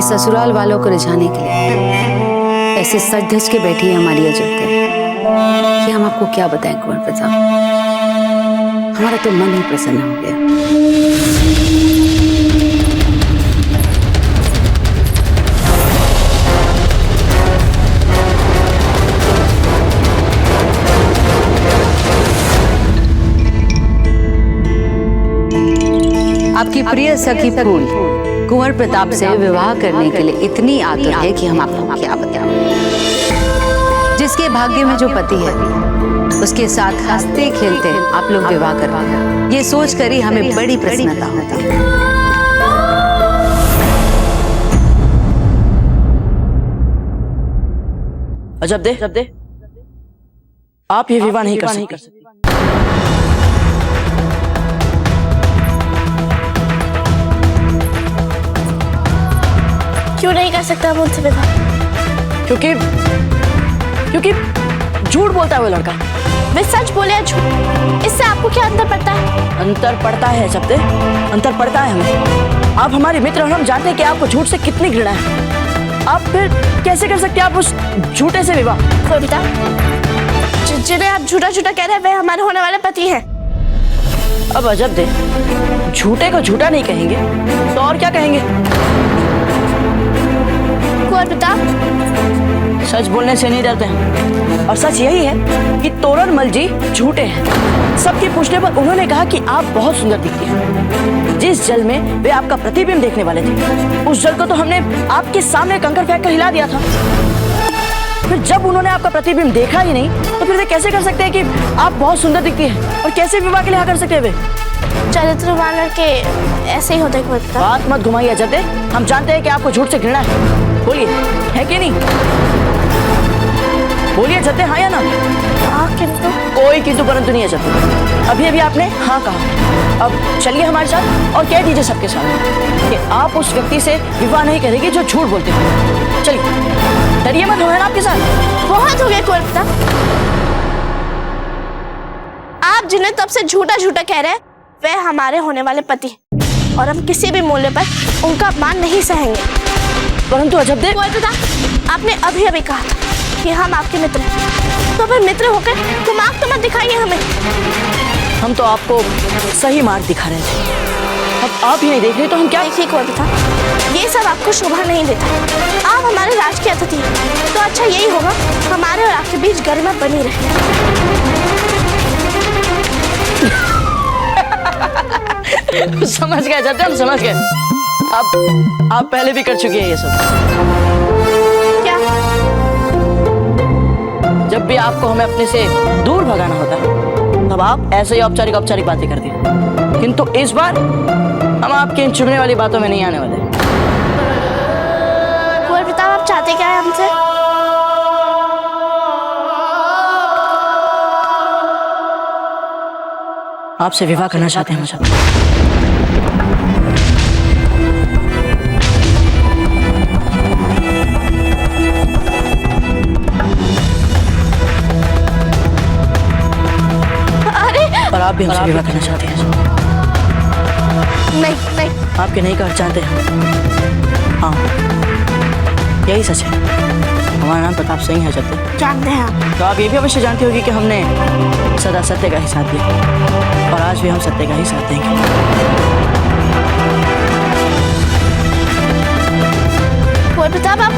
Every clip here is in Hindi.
ससुराल वालों को रिझाने के लिए ऐसे सज धज के बैठी है हमारी अजब कि हम आपको क्या बताएं कुंवर प्रताप। हमारा तो मन ही प्रसन्न हो गया। आपकी प्रिय सखी फूल कुंवर प्रताप से विवाह करने के लिए इतनी आतुर है कि हम आपको क्या बताएं। जिसके भाग्य में जो पति है उसके साथ हंसते खेलते आप लोग विवाह करवाना, ये सोच कर ही हमें बड़ी प्रसन्नता होती है। अजब दे, आप ये विवाह नहीं कर सकते। क्यों नहीं कर सकता मुझसे विवाह? क्योंकि झूठ बोलता है वो लड़का। वे सच बोले या झूठ, इससे आपको क्या अंतर पड़ता है? अंतर पड़ता है जब अंतर पड़ता है हमें। आप हमारे मित्र और हम जानते हैं कि आपको झूठ से कितनी घृणा है। आप फिर कैसे कर सकते हैं आप उस झूठे से विवाह? कोई पिता, जिन्हें आप झूठा कह रहे हैं वे हमारे होने वाले पति हैं। अब अजब दे, झूठे को झूठा नहीं कहेंगे तो और क्या कहेंगे? कुंवर प्रताप सच बोलने से नहीं डरते हैं और सच यही है कि तोरणमल जी झूठे हैं। सबके पूछने पर उन्होंने कहा कि आप बहुत सुंदर दिखती हैं। जिस जल में वे आपका प्रतिबिंब देखने वाले थे उस जल को तो हमने आपके सामने कंकर फेंक कर हिला दिया था। फिर जब उन्होंने आपका प्रतिबिंब देखा ही नहीं तो फिर वे कैसे कर सकते हैं कि आप बहुत सुंदर दिखती हैं और कैसे विवाह के लिए हाँ कर सकते हैं वे? चरित्रवान लड़के ऐसे ही होते हैं कुंवर प्रताप। बात मत घुमाइए अजब दे, हम जानते हैं कि आपको झूठ से घृणा है। बोलिए, है कि नहीं? बोलिए जते, हाँ या ना? हाँ, किंतु कोई किंतु परंतु नहीं है जते। अभी आपने हाँ कहा। अब चलिए हमारे साथ और कह दीजिए सबके सामने कि आप उस व्यक्ति से विवाह नहीं करेंगे जो झूठ बोलते हैं। चलिए, डरिए मत, हो है ना आपके साथ? बहुत हो गया कुंवर प्रताप। आप जिन्हें तब से झूठा कह रहे हैं वे हमारे होने वाले पति हैं और हम किसी भी मूल्य पर उनका अपमान नहीं सहेंगे। परंतु अजब दे, कुंवर प्रताप, आपने अभी कहा था कि हम आपके मित्र हैं, तो फिर मित्र होकर दिमाग तो मत दिखाइए हमें। हम तो आपको सही मार्ग दिखा रहे थे। अब आप ही नहीं देख रहे तो हम क्या? देखिए कुंवर प्रताप, ये सब आपको शोभा नहीं देता। आप हमारे राज के अतिथि हैं, तो अच्छा यही होगा हमारे और आपके बीच गरिमा बनी रहे। समझ गए जब हम समझ गए। अब आप पहले भी कर चुकी हैं ये सब। क्या? जब भी आपको हमें अपने से दूर भगाना होता तब आप ऐसे ही औपचारिक बातें करती हैं। किंतु इस बार हम आपके इन चुभने वाली बातों में नहीं आने वाले। कुंवर प्रताप, आप चाहते क्या है हमसे? आपसे विवाह करना चाहते हैं मुझे। और आप भी हमसे विवाह करना चाहते हैं? नहीं। आपके नहीं कर जानते हैं। हाँ, यही सच है। हमारा नाम प्रताप सिंह है जब तक जानते हैं आप। तो आप ये भी अवश्य जानती होगी कि हमने सदा सत्य का ही साथ दिया और आज भी हम सत्य का ही साथ देंगे। कुंवर प्रताप, आप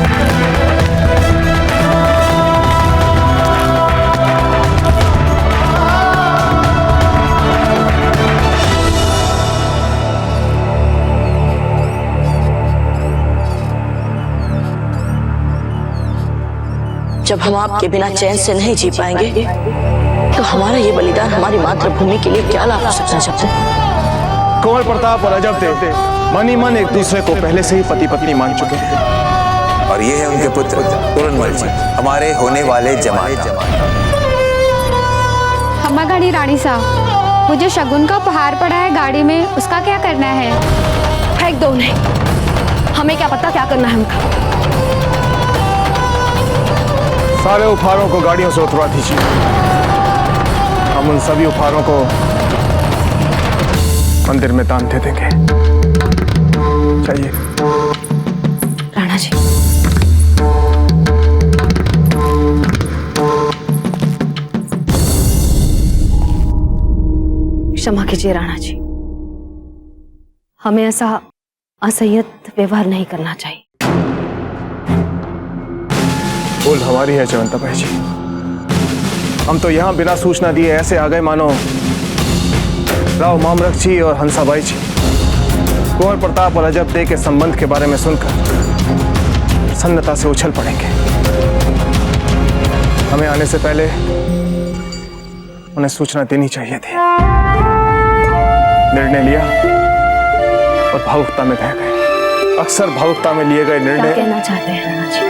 जब हम आपके बिना चैन से नहीं जी पाएंगे तो हमारा ये बलिदान हमारी मातृभूमि के लिए क्या लाभ हो सकता है? कुंवर प्रताप और अजब देव मन ही मन एक दूसरे को पहले से ही पति पत्नी मान चुके हैं और ये है उनके पुत्र तोरणमल जी, हमारे होने वाले जमाई। अम्मा गाड़ी रानी साहब, मुझे शगुन का उपहार पड़ा है गाड़ी में, उसका क्या करना है? फेंक दो उन्हें, हमें क्या पता क्या करना है उनका। सारे उपहारों को गाड़ियों से उतरवा दीजिए। हम उन सभी उपहारों को मंदिर में दान दे देंगे। चाहिए? जी। क्षमा कीजिए राणा जी, हमें ऐसा असह्यत व्यवहार नहीं करना चाहिए। भूल हमारी है जयवंता भाई जी। हम तो यहाँ बिना सूचना दिए ऐसे आ गए मानो राव मामरक जी और हंसाबाई जी कुंवर प्रताप और अजब दे के संबंध के बारे में सुनकर सन्नता से उछल पड़ेंगे। हमें आने से पहले उन्हें सूचना देनी चाहिए थी। निर्णय लिया और भावुकता में बह गए। अक्सर भावुकता में लिए गए क्या निर्णय। कहना चाहते हैं राणा जी?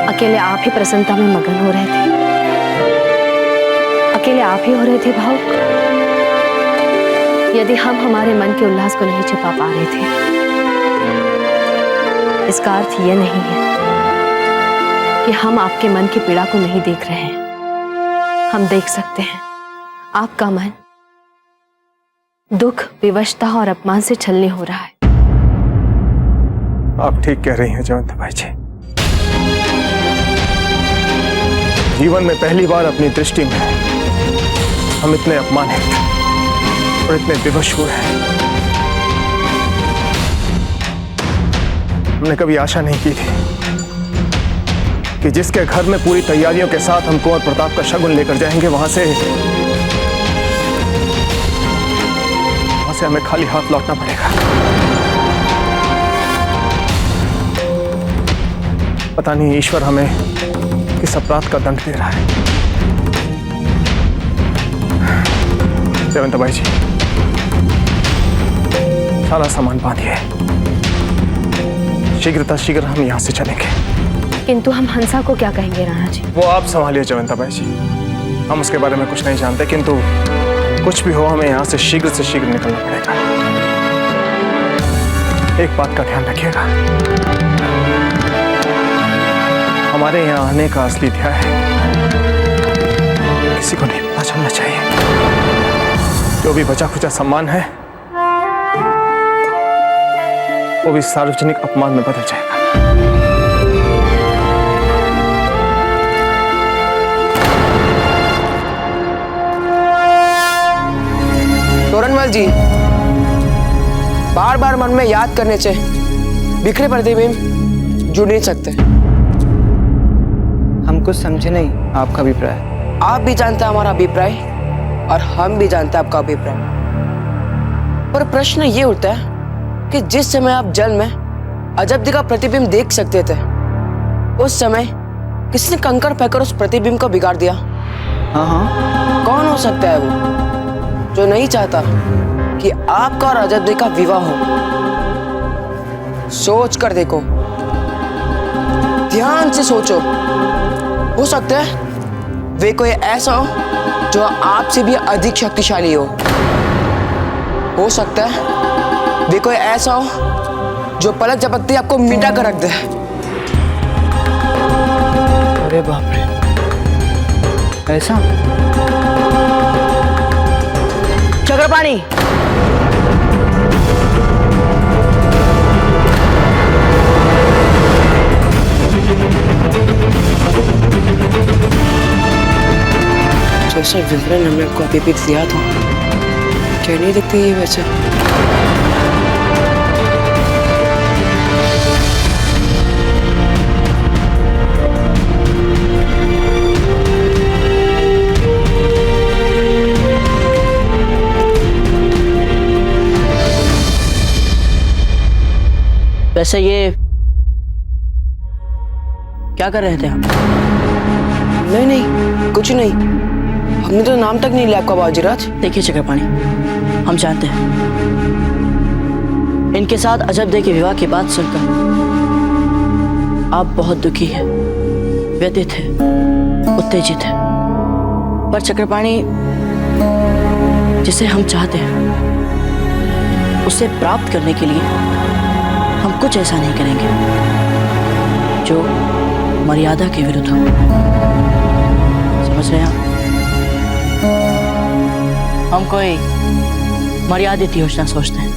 अकेले आप ही प्रसन्नता में मगन हो रहे थे, अकेले आप ही हो रहे थे भावुक। यदि हम हमारे मन के उल्लास को नहीं छिपा पा रहे थे, इसका अर्थ यह नहीं है कि हम आपके मन की पीड़ा को नहीं देख रहे हैं। हम देख सकते हैं आपका मन दुख, विवशता और अपमान से छलनी हो रहा है। आप ठीक कह रही हैं जयवंता भाई जी। जीवन में पहली बार अपनी दृष्टि में हम इतने अपमानित और इतने विवश हुए हैं। हमने कभी आशा नहीं की थी कि जिसके घर में पूरी तैयारियों के साथ हम कुंवर प्रताप का शगुन लेकर जाएंगे, वहां से हमें खाली हाथ लौटना पड़ेगा। पता नहीं ईश्वर हमें किस अपराध का दंड दे रहा है। जयवंता भाई जी, सारा सामान बांधिए, शीघ्र हम यहां से चलेंगे। किंतु हम हंसा को क्या कहेंगे राणा जी? वो आप संभालिए जयवंता भाई जी, हम उसके बारे में कुछ नहीं जानते, किंतु कुछ भी हो हमें यहां से शीघ्र निकलना पड़ेगा। एक बात का ध्यान रखिएगा, हमारे यहाँ आने का असली ध्यान है किसी को नहीं पता चलना चाहिए। जो भी बचा खुचा सम्मान है वो भी सार्वजनिक अपमान में बदल जाएगा। तोरणमल जी, बार बार मन में याद करने से बिखरे प्रतिबिंब जुड़ नहीं सकते। हम कुछ समझे नहीं आपका अभिप्राय। आप भी जानते हैं हमारा अभिप्राय और हम भी जानते हैं आपका अभिप्राय, पर प्रश्न ये उठता है कि जिस समय आप जल में अजब का प्रतिबिंब देख सकते थे, उस समय किसने कंकड़ फेंकर उस प्रतिबिंब को बिगाड़ दिया? हाँ, कौन हो सकता है वो जो नहीं चाहता कि आपका और अजब का विवाह हो? सोच कर देखो, ध्यान से सोचो। हो सकता है वे कोई ऐसा हो जो आपसे भी अधिक शक्तिशाली हो सकता है वे कोई ऐसा हो जो पलक झपकते आपको मिटा कर रख दे। अरे बाप रे, ऐसा? चक्रपाणी, जैसा विवरण हमने आपको अभी भी दिया था, क्या नहीं दिखती है वैसे? वैसे ये क्या कर रहे थे आप? नहीं, कुछ नहीं। हमने तो नाम तक नहीं लिया आपका बाजीराज। देखिए चक्रपाणी, हम जानते हैं इनके साथ अजब दे के विवाह की बात सुनकर आप बहुत दुखी हैं, व्यथित हैं, उत्तेजित हैं। पर चक्रपाणी, जिसे हम चाहते हैं उसे प्राप्त करने के लिए हम कुछ ऐसा नहीं करेंगे जो मर्यादा के विरुद्ध हो। समझ रहे हैं आप? हम कोई मर्यादित योजना सोचते हैं।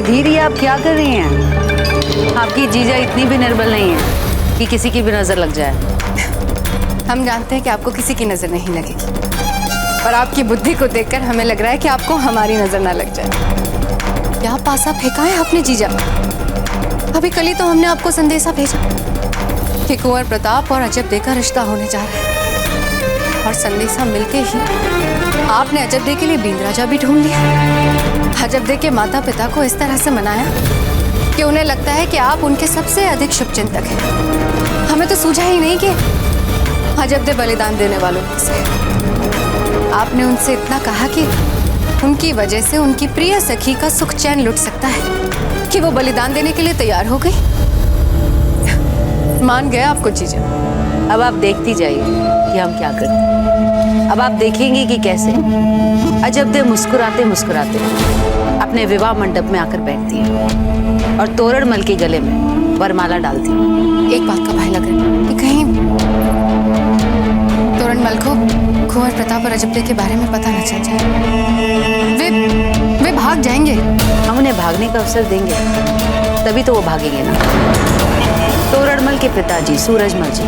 धीर ये आप क्या कर रही हैं? आपकी जीजा इतनी भी निर्बल नहीं है कि किसी की भी नजर लग जाए। हम जानते हैं कि आपको किसी की नजर नहीं लगेगी, और आपकी बुद्धि को देखकर हमें लग रहा है कि आपको हमारी नजर ना लग जाए। क्या पासा फेंका है आपने जीजा? अभी कल ही तो हमने आपको संदेशा भेजा कि कुंवर प्रताप और अजब दे का रिश्ता होने जा रहा है, और संदेशा मिलते ही आपने अजब दे के लिए बींद राजा भी ढूंढ लिया। अजब दे के माता पिता को इस तरह से मनाया कि उन्हें लगता है कि आप उनके सबसे अधिक शुभचिंतक हैं। हमें तो सूझा ही नहीं कि अजब दे बलिदान देने वालों में से। आपने उनसे इतना कहा कि उनकी वजह से उनकी प्रिय सखी का सुख चैन लुट सकता है कि वो बलिदान देने के लिए तैयार हो गई। मान गया आपको जीजा। अब आप देखती जाइए कि हम क्या करते हैं। अब आप देखेंगे कि कैसे अजब दे मुस्कुराते मुस्कुराते अपने विवाह मंडप में आकर बैठती है और तोरणमल के गले में वरमाला डालती है। एक बात का भय लग रहा है कि कहीं तोरणमल को कुंवर प्रताप और अजब दे के बारे में पता न चल जाए। वे भाग जाएंगे। हम उन्हें भागने का अवसर देंगे तभी तो वो भागेंगे ना। तोरणमल के पिताजी सूरजमल जी,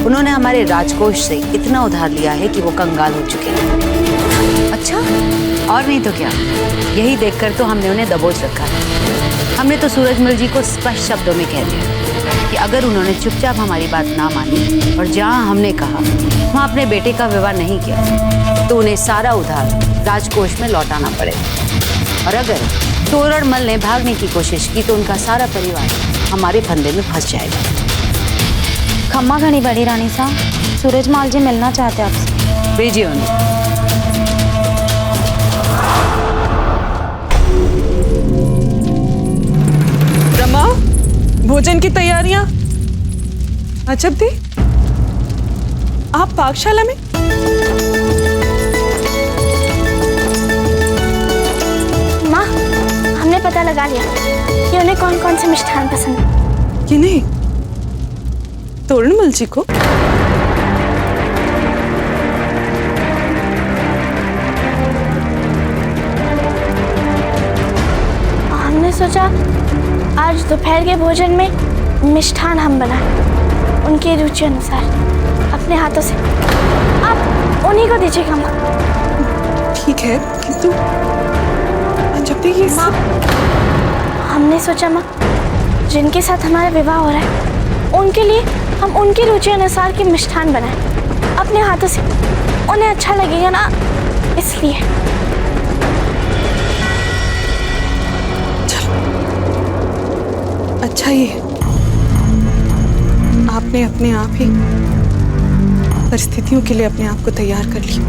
उन्होंने हमारे राजकोष से इतना उधार लिया है कि वो कंगाल हो चुके हैं। अच्छा, और नहीं तो क्या, यही देखकर तो हमने उन्हें दबोच रखा है। हमने तो सूरजमल जी को स्पष्ट शब्दों में कह दिया कि अगर उन्होंने चुपचाप हमारी बात ना मानी और जहां हमने कहा वहां अपने बेटे का विवाह नहीं किया तो उन्हें सारा उधार राजकोष में लौटाना पड़ेगा। और अगर तोरणमल ने भागने की कोशिश की तो उनका सारा परिवार हमारे फंदे में फंस जाएगा। खम्मा घनी बड़ी रानी साहब, सूरजमल जी मिलना चाहते हैं आपसे। भेजिए उन्हें। रमा, भोजन की तैयारियां। अजब दी, आप पाकशाला में? माँ, हमने पता लगा लिया कि उन्हें कौन कौन से मिष्ठान पसंद है। कि नहीं, तोरणमल जी को? हमने सोचा आज दोपहर के भोजन में मिष्ठान हम बनाएं उनकी रुचि अनुसार अपने हाथों से। आप उन्हीं को दीजिएगा माँ। ठीक है, किंतु जब तक ये सब हमने सोचा माँ, जिनके साथ हमारा विवाह हो रहा है उनके लिए हम उनकी रुचि अनुसार के मिष्ठान बनाएं अपने हाथों से। उन्हें अच्छा लगेगा ना, इसलिए। अच्छा ही है, आपने अपने आप ही परिस्थितियों के लिए अपने आप को तैयार कर लिया।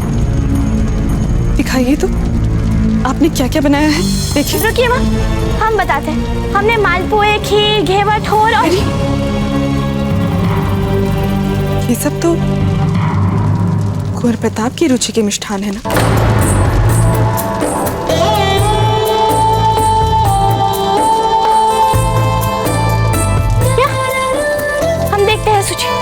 दिखाइए तो आपने क्या क्या बनाया है, देखिए। रुकिए माँ, हम बताते हैं। हमने मालपुए, खीर, घेवर, ठोर और ये सब तो कुंवर प्रताप की रुचि के मिष्ठान है ना। क्या? हम देखते हैं सूची।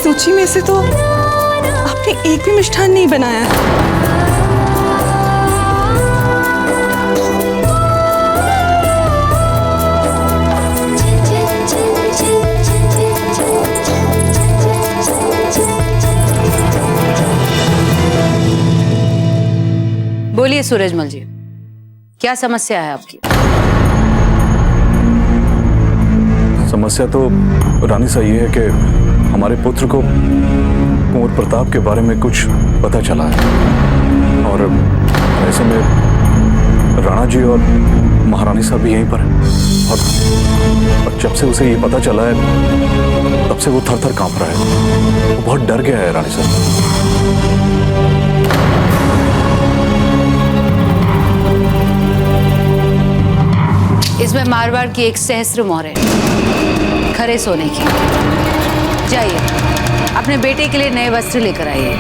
सूची में से तो आपने एक भी मिष्ठान नहीं बनाया है। बोलिए सूरजमल जी, क्या समस्या है आपकी? समस्या तो रानी सा ये है कि हमारे पुत्र को कुंवर प्रताप के बारे में कुछ पता चला है, और ऐसे में राणा जी और महारानी साहब भी यहीं पर हैं। और जब से उसे ये पता चला है तब से वो थर थर कांप रहा है। वो बहुत डर गया है रानी साहब। इसमें मारवाड़ की एक सहस्त्र मोहर है, खरे सोने की। जाइए अपने बेटे के लिए नए वस्त्र लेकर आइए,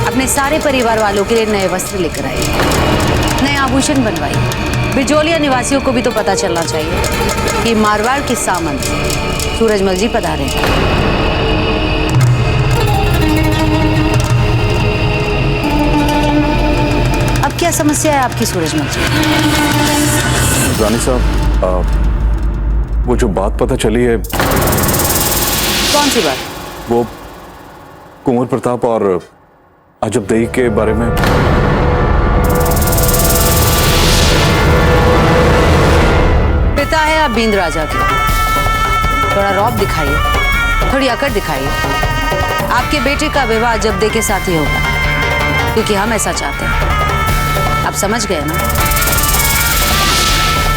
अपने सारे परिवार वालों के लिए नए वस्त्र लेकर आइए। नए आभूषण बनवाइए। बिजोलिया निवासियों को भी तो पता चलना चाहिए कि मारवाड़ के सामंत सूरजमल जी पधारे हैं। अब क्या समस्या है आपकी सूरजमल जी? रानी साहब, वो जो बात पता चली है। कौन सी बात? वो कुंवर प्रताप और अजब देई के बारे में। पिता है आप बींद राजा के, थोड़ा रौब दिखाइए, थोड़ी अकड़ दिखाइए। आपके बेटे का विवाह अजब दे के साथ ही होगा, क्योंकि हम ऐसा चाहते हैं। आप समझ गए ना?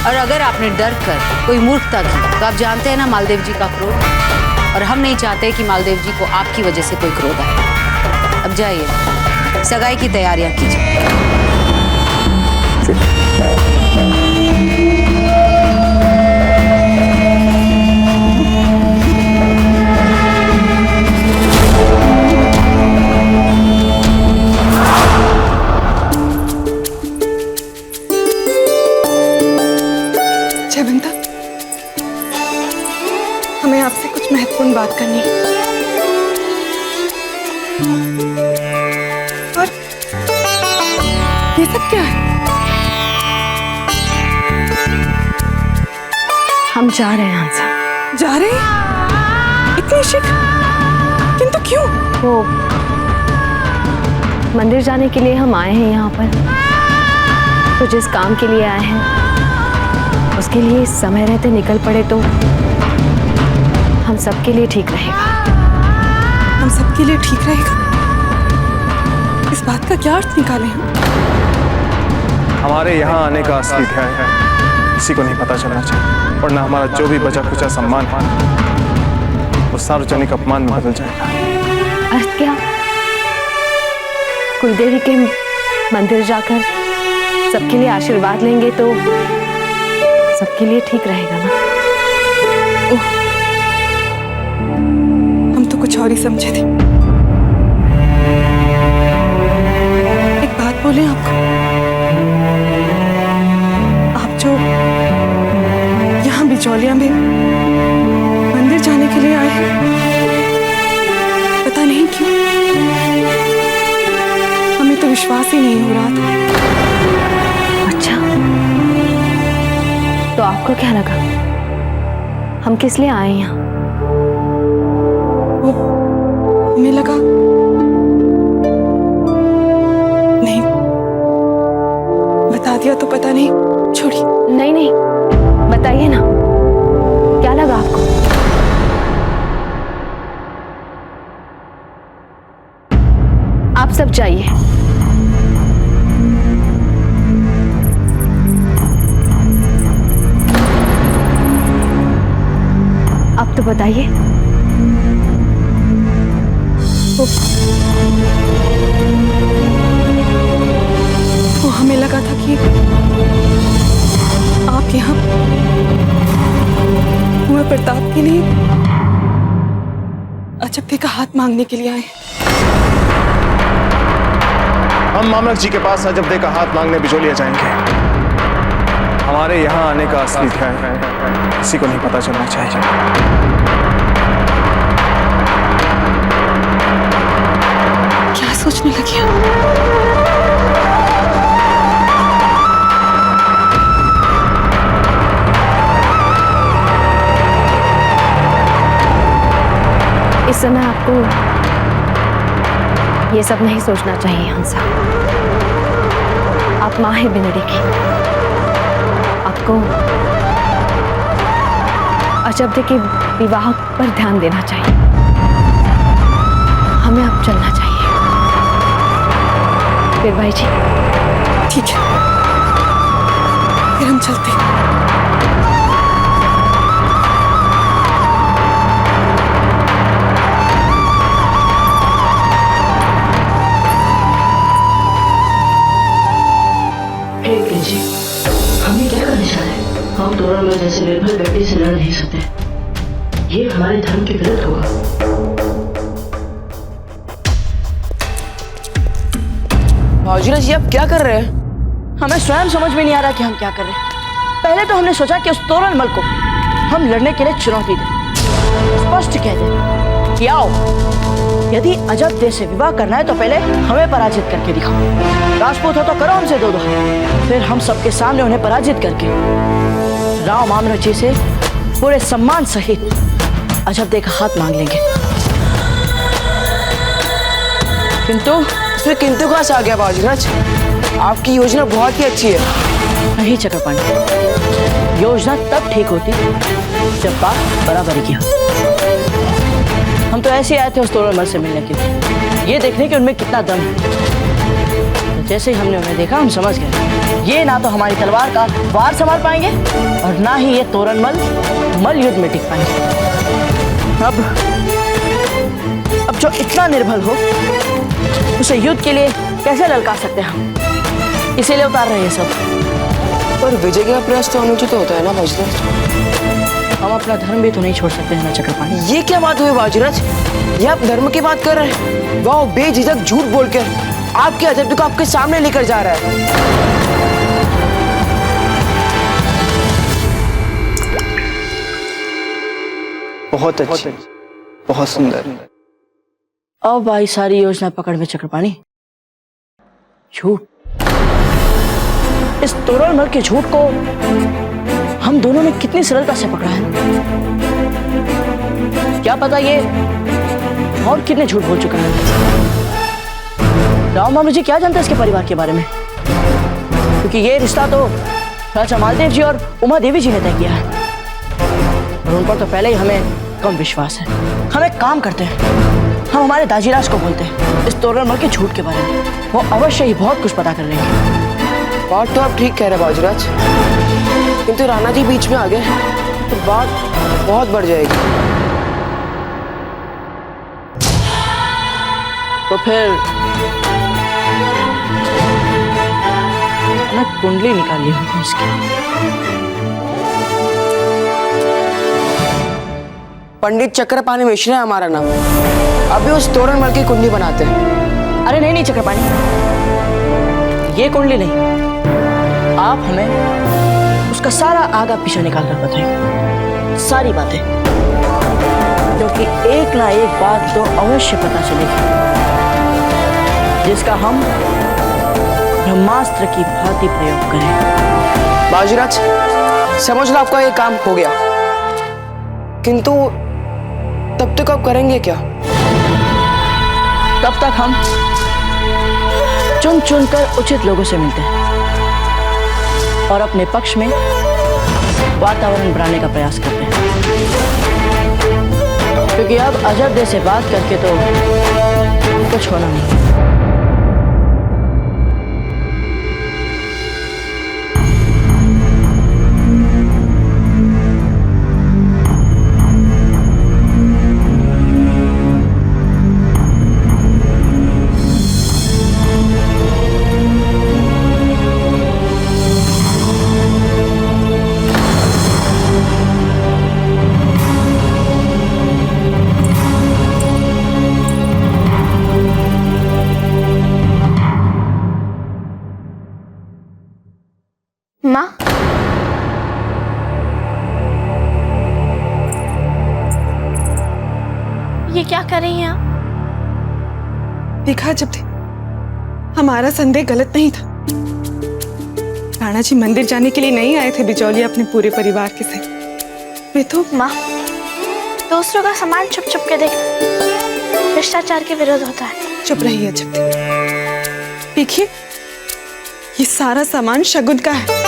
और अगर आपने डर कर कोई मूर्खता की तो आप जानते हैं ना मालदेव जी का क्रोध, और हम नहीं चाहते कि मालदेव जी को आपकी वजह से कोई क्रोध आए। अब जाइए, सगाई की तैयारियां कीजिए। जयवंता, हमें आपसे कुछ महत्वपूर्ण बात करनी है। और ये सब क्या है? हम जा रहे हैं हंसा। जा रहे हैं? इतनी शीघ्र? किंतु क्यों? वो मंदिर जाने के लिए हम आए हैं यहाँ पर, तो जिस काम के लिए आए हैं उसके लिए समय रहते निकल पड़े तो हम सबके लिए ठीक रहेगा। हम सबके लिए ठीक रहेगा? इस बात का क्या अर्थ निकाले हम? हमारे यहाँ आने का असली ध्यान है किसी को नहीं पता चलना चाहिए, वरना हमारा जो भी बचा खुचा सम्मान है वो सार्वजनिक अपमान में बदल जाएगा। अर्थ क्या? कुलदेवी के मंदिर जाकर सबके लिए आशीर्वाद लेंगे तो सबके लिए ठीक रहेगा ना? ओह, हम तो कुछ और ही समझे थे। एक बात बोले आपको, आप जो यहाँ बिजौलिया में मंदिर जाने के लिए आए हैं, पता नहीं क्यों हमें तो विश्वास ही नहीं हो रहा था। अच्छा, तो आपको क्या लगा हम किस लिए आए यहाँ? वो हमें लगा नहीं, बता दिया तो पता नहीं, छोड़िए। नहीं नहीं, बताइए ना, क्या लगा आपको? आप सब जाइए। अब तो बताइए। वो हमें लगा था कि आप यहाँ कुंवर प्रताप के लिए अजब का हाथ मांगने के लिए आए। हम मामलक जी के पास अजब का हाथ मांगने बिजोलिया जाएंगे। हमारे यहाँ आने का असली ध्यान है किसी को नहीं पता चलना चाहिए। क्या सोचने लगी? इस समय आपको ये सब नहीं सोचना चाहिए हंसा। आप मां है बिनड़ी की, आपको अजब के विवाह पर ध्यान देना चाहिए। हमें अब चलना चाहिए। फिर भाई जी, ठीक है, फिर हम चलते हैं। हमें क्या करना चाहिए? हम तोरण में जैसे निर्भय व्यक्ति से लड़ नहीं सकते, ये हमारे धर्म के विरुद्ध होगा। भाजीराज जी, आप क्या कर रहे हैं? हमें स्वयं समझ में नहीं आ रहा कि हम क्या कर रहे हैं। पहले तो हमने सोचा कि उस तोरणमल को हम लड़ने के लिए चुनौती दें, स्पष्ट कह दें कि आओ, यदि अजब देह से विवाह करना है तो पहले हमें पराजित करके दिखाओ। राजपूत हो तो करो हमसे दो, फिर हम सबके सामने उन्हें पराजित करके राव मामरक जी से पूरे सम्मान सहित अजब देह का हाथ मांग लेंगे। किंतु इसमें किंतु कहाँ से आ गया बाजीराज? आपकी योजना बहुत ही अच्छी है। नहीं चक्रपाणी, योजना तब ठीक होती जब बात बराबरी की हो। हम तो ऐसे आए थे उस तोरणमल से मिलने के लिए, ये देखने कि उनमें कितना दम है। तो जैसे ही हमने उन्हें देखा हम समझ गए, ये ना तो हमारी तलवार का वार संभाल पाएंगे और ना ही ये तोरणमल मल युद्ध में टिक पाएंगे। अब जो इतना निर्बल हो उसे युद्ध के लिए कैसे ललकार सकते हैं हम? इसीलिए उतार रहे हैं सब। पर विजय का प्रयास तो अनुचित होता है ना बाजीराज? हम अपना धर्म भी तो नहीं छोड़ सकते हैं ना चक्रपाणी। ये क्या बात हुई बाजीराज? ये आप धर्म की बात कर रहे हैं? वाह, बेझिझक झूठ बोलकर आपके अजब को आपके सामने लेकर जा रहा है। बहुत अच्छी, बहुत सुंदर। अब आई सारी योजना पकड़ में चक्रपाणी। झूठ, इस तोरणमल के झूठ को हम दोनों ने कितनी सरलता से पकड़ा है। क्या पता ये और कितने झूठ बोल चुका है। राव मामरक जी क्या जानते हैं इसके परिवार के बारे में? क्योंकि ये रिश्ता तो राजा मालदेव जी और उमा देवी जी ने तय किया है और उन पर तो पहले ही हमें कम विश्वास है। हम एक काम करते हैं, हम हमारे दाजीराज को बोलते हैं इस तोरणमल के झूठ के बारे में। वो अवश्य ही बहुत कुछ पता कर लेंगे। बात तो आप ठीक कह रहे हैं बाजीराज, किंतु राणा जी बीच में आ गए तो बात बहुत बढ़ जाएगी। तो फिर मैं कुंडली निकाली होगी इसकी। पंडित चक्रपाणी मिश्रा है हमारा नाम। अभी उस तोरणमल की कुंडली बनाते हैं। अरे नहीं चक्रपाणी, ये कुंडली नहीं। आप हमें उसका सारा आगा पीछा निकाल कर बताइए, सारी बातें, क्योंकि एक ना एक बात तो अवश्य पता चलेगी जिसका हम ब्रह्मास्त्र की भांति प्रयोग करें। बाजीराज, समझ लो आपका ये काम हो गया, किंतु तब तक आप करेंगे क्या? तब तक हम चुन चुन कर उचित लोगों से मिलते हैं और अपने पक्ष में वातावरण बनाने का प्रयास करते हैं। क्योंकि अब अजब देह से बात करके तो कुछ होना नहीं। माँ, ये क्या कर रही हैं आप? देखा जब थे, हमारा संदेह गलत नहीं था। राणा जी मंदिर जाने के लिए नहीं आए थे बिजौलिया अपने पूरे परिवार के साथ। वे तो माँ, दूसरों का सामान छुप छुप के देखना भ्रष्टाचार के विरुद्ध होता है। चुप रहिए जब थे। देखिए, ये सारा सामान शगुन का है।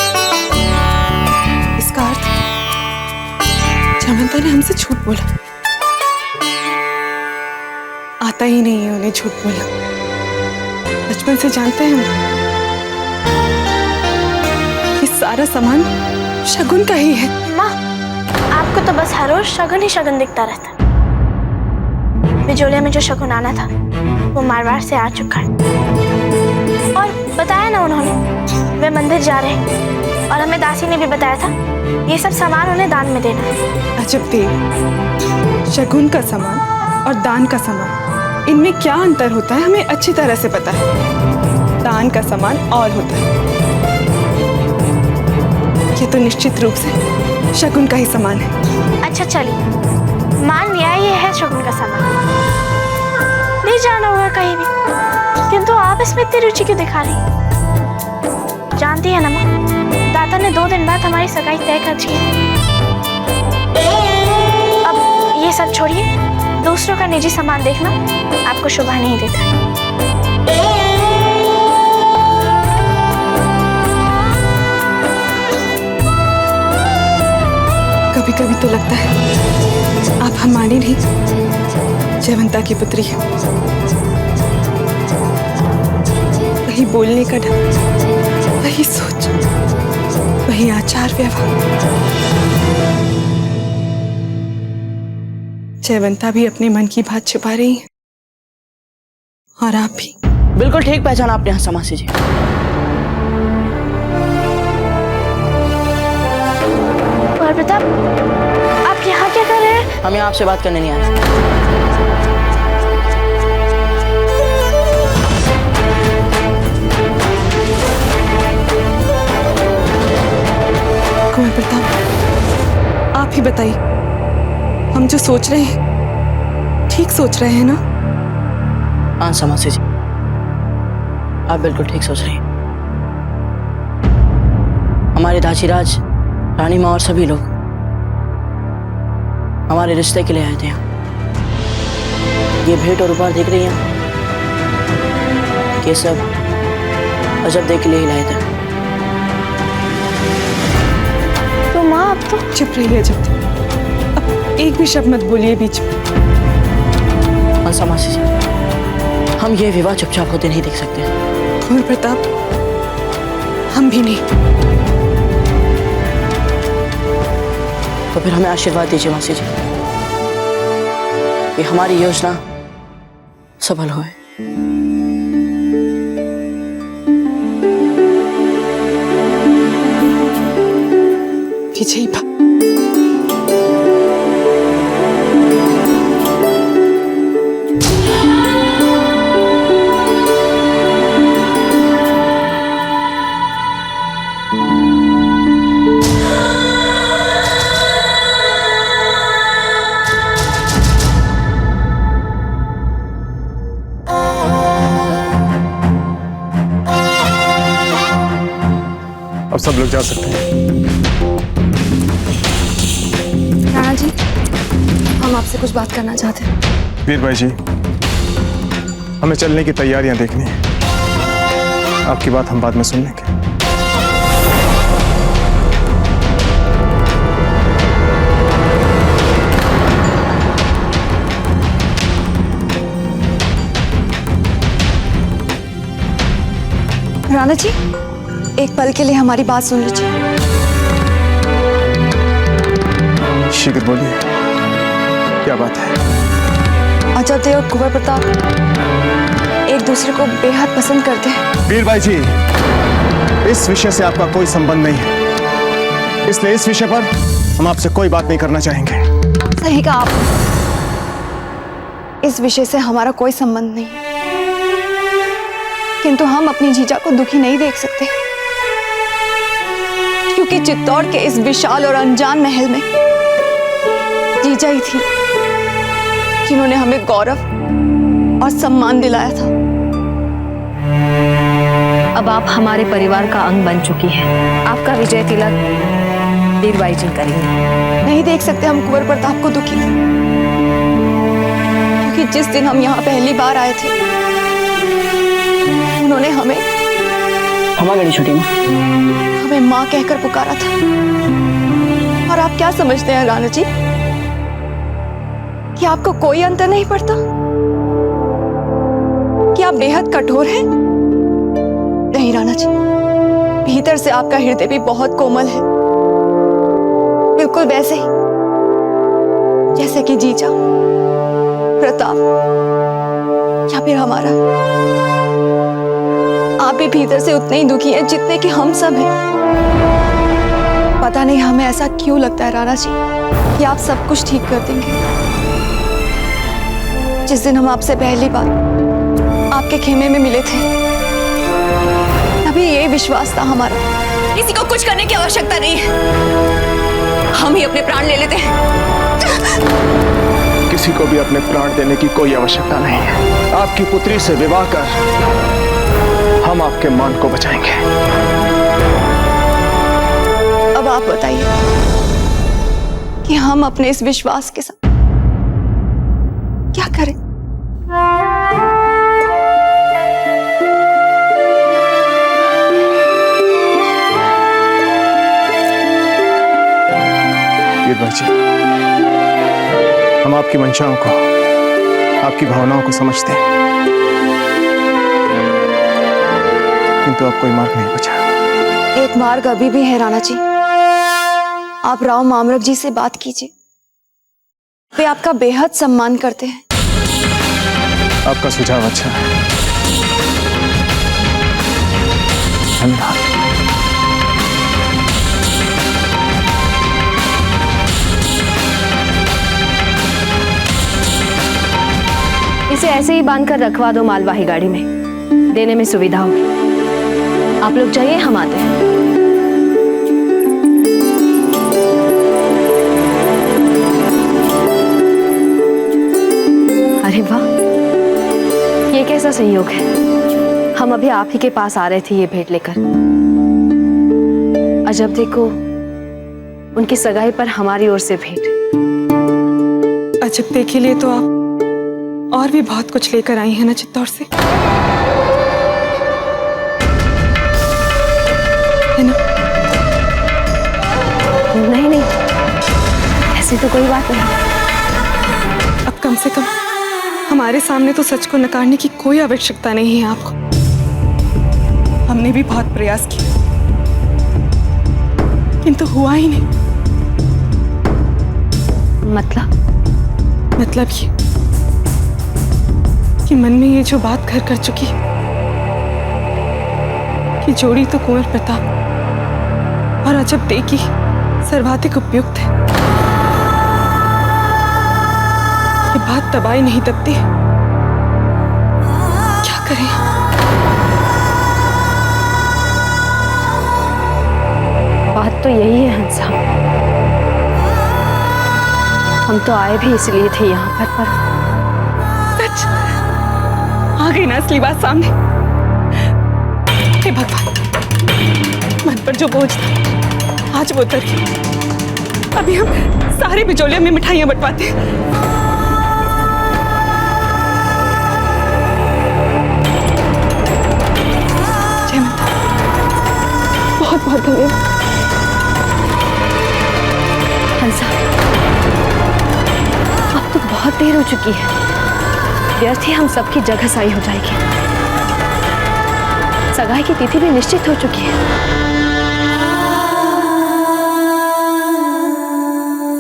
इसका अर्थ जमंता ने हमसे झूठ बोला। आता ही नहीं है उन्हें झूठ बोलना, बचपन से जानते हैं हम। ये सारा सामान शगुन का ही है। माँ, आपको तो बस हर रोज शगुन ही शगुन दिखता रहता है। बिजोलिया में जो शगुन आना था वो मारवाड़ से आ चुका है और बताया ना उन्होंने, वे मंदिर जा रहे हैं और हमें दासी ने भी बताया था ये सब सामान उन्हें दान में देना है। अजब देव, शगुन का सामान और दान का सामान, इनमें क्या अंतर होता है हमें अच्छी तरह से पता है। दान का सामान और होता है ये तो निश्चित रूप से शगुन का ही सामान है। अच्छा चलिए, मान लिया ये है शगुन का सामान, नहीं जाना होगा कहीं भी, किंतु आप इसमें इतनी रुचि क्यों दिखा रही? जानती है ना माँ, दादा ने 2 दिन बाद हमारी सगाई तय कर दी है। अब ये सब छोड़िए, दूसरों का निजी सामान देखना आपको शोभा नहीं देता। कभी कभी तो लगता है आप हमारी नहीं, जयवंता की पुत्री है। वही बोलने का ढंग, वही सोच, वही आचार व्यवहार। जयवंता भी अपने मन की बात छुपा रही है और आप भी। बिल्कुल ठीक पहचाना आपने हंसा मासी जी। और प्रताप, आप यहाँ क्या कर रहे हैं? हम यहाँ आपसे बात करने नहीं आए। कुंवर प्रताप, आप ही बताइए, हम जो सोच रहे हैं ठीक सोच रहे हैं ना? हाँ समासी जी, आप बिल्कुल ठीक सोच रही हैं। हमारे दाजीराज, रानी माँ और सभी लोग हमारे रिश्ते के लिए आए थे यहाँ। ये भेंट और उपहार देख रही हैं, ये सब अजब देख के लिए ही लाए थे। तो माँ अब तो चुप रहिए अजब, अब एक भी शब्द मत बोलिए बीच में। हंसा मासी जी, हम ये विवाह चुपचाप होते नहीं देख सकते। कुंवर प्रताप, हम भी नहीं। तो फिर हमें आशीर्वाद दीजिए मासी जी कि हमारी योजना सफल होए। विजयी बा, अब सब लोग जा सकते हैं। राणा जी, हम आपसे कुछ बात करना चाहते हैं। वीर भाई जी, हमें चलने की तैयारियां देखनी है। आपकी बात हम बाद में सुन लेंगे। राणा जी, एक पल के लिए हमारी बात सुन लीजिए। शीघ्र बोलिए, क्या बात है? अजब देव और कुंवर प्रताप एक दूसरे को बेहद पसंद करते हैं। वीर भाई जी, इस विषय से आपका कोई संबंध नहीं है, इसलिए इस विषय पर हम आपसे कोई बात नहीं करना चाहेंगे। सही कहा आप, इस विषय से हमारा कोई संबंध नहीं है, किंतु हम अपनी जीजा को दुखी नहीं देख सकते, क्योंकि चित्तौड़ के इस विशाल और अनजान महल में जीजा ही थी जिन्होंने हमें गौरव और सम्मान दिलाया था। अब आप हमारे परिवार का अंग बन चुकी हैं। आपका विजय तिलक वीरबाई जी करेंगे। नहीं देख सकते हम कुंवर प्रताप को दुखी, क्योंकि जिस दिन हम यहाँ पहली बार आए थे उन्होंने हमें छोटी माँ, हमें माँ कहकर पुकारा था। और आप क्या समझते हैं राणा जी कि आपको कोई अंतर नहीं पड़ता, कि आप बेहद कठोर हैं? नहीं राणा जी, भीतर से आपका हृदय भी बहुत कोमल है, बिल्कुल वैसे ही जैसे कि जीजा, प्रताप या फिर हमारा। आप भी भीतर से उतने ही दुखी हैं जितने कि हम सब हैं। पता नहीं हमें ऐसा क्यों लगता है राणा जी कि आप सब कुछ ठीक कर देंगे। जिस दिन हम आपसे पहली बार आपके खेमे में मिले थे, तभी ये विश्वास था हमारा किसी को कुछ करने की आवश्यकता नहीं है। हम ही अपने प्राण ले लेते हैं। किसी को भी अपने प्राण देने की कोई आवश्यकता नहीं है। आपकी पुत्री से विवाह कर हम आपके मान को बचाएंगे। अब आप बताइए कि हम अपने इस विश्वास के साथ क्या करें? गिरधर जी, हम आपकी मंशाओं को, आपकी भावनाओं को समझते हैं, किंतु अब कोई मार्ग नहीं बचा। एक मार्ग अभी भी है राणा जी। आप राव मामरक जी से बात कीजिए, वे आपका बेहद सम्मान करते हैं। आपका सुझाव अच्छा है, धन्यवाद। इसे ऐसे ही बांधकर रखवा दो मालवाही गाड़ी में, देने में सुविधा होगी। आप लोग जाइए, हम आते हैं। अरे वाह, ये कैसा संयोग है। हम अभी आप ही के पास आ रहे थे ये भेंट लेकर। अजब देखो, उनकी सगाई पर हमारी ओर से भेंट। अजब के लिए तो आप और भी बहुत कुछ लेकर आई हैं ना चित्तौड़ से, है ना? नहीं नहीं, ऐसी तो कोई बात नहीं। अब कम से कम हमारे सामने तो सच को नकारने की कोई आवश्यकता नहीं है आपको। हमने भी बहुत प्रयास किया, किंतु हुआ ही नहीं। मतलब ये कि मन में ये जो बात घर कर चुकी है कि जोड़ी तो कुंवर प्रताप और अजब दे की सर्वाधिक उपयुक्त है, ये बात दबाई नहीं दबती। क्या करें? बात तो यही है हंसा। हम तो आए भी इसलिए थे यहाँ पर सच आ गई ना असली बात सामने। हे भगवान, मन पर जो बोझ था आज वो उतर गया। अभी हम सारे बिचौलियों में मिठाइयां बंटवाते हैं। जय माता, बहुत बहुत धन्यवाद। हंसा, अब तो बहुत देर हो चुकी है। व्यर्थ ही हम सबकी जगह साई हो जाएगी। सगाई की तिथि भी निश्चित हो चुकी है।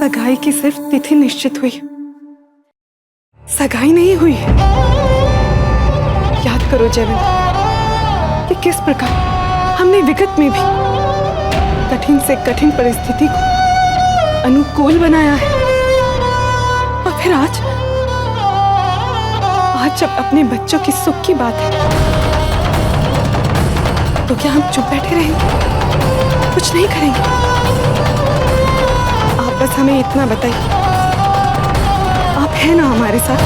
सगाई की सिर्फ तिथि निश्चित हुई, सगाई नहीं हुई है। याद करो जयवंत कि किस प्रकार हमने विगत में भी कठिन से कठिन परिस्थिति को अनुकूल बनाया है, और फिर आज जब अपने बच्चों की सुख की बात है तो क्या हम चुप बैठे रहेंगे, कुछ नहीं करेंगे? आप बस हमें इतना बताइए, आप हैं ना हमारे साथ?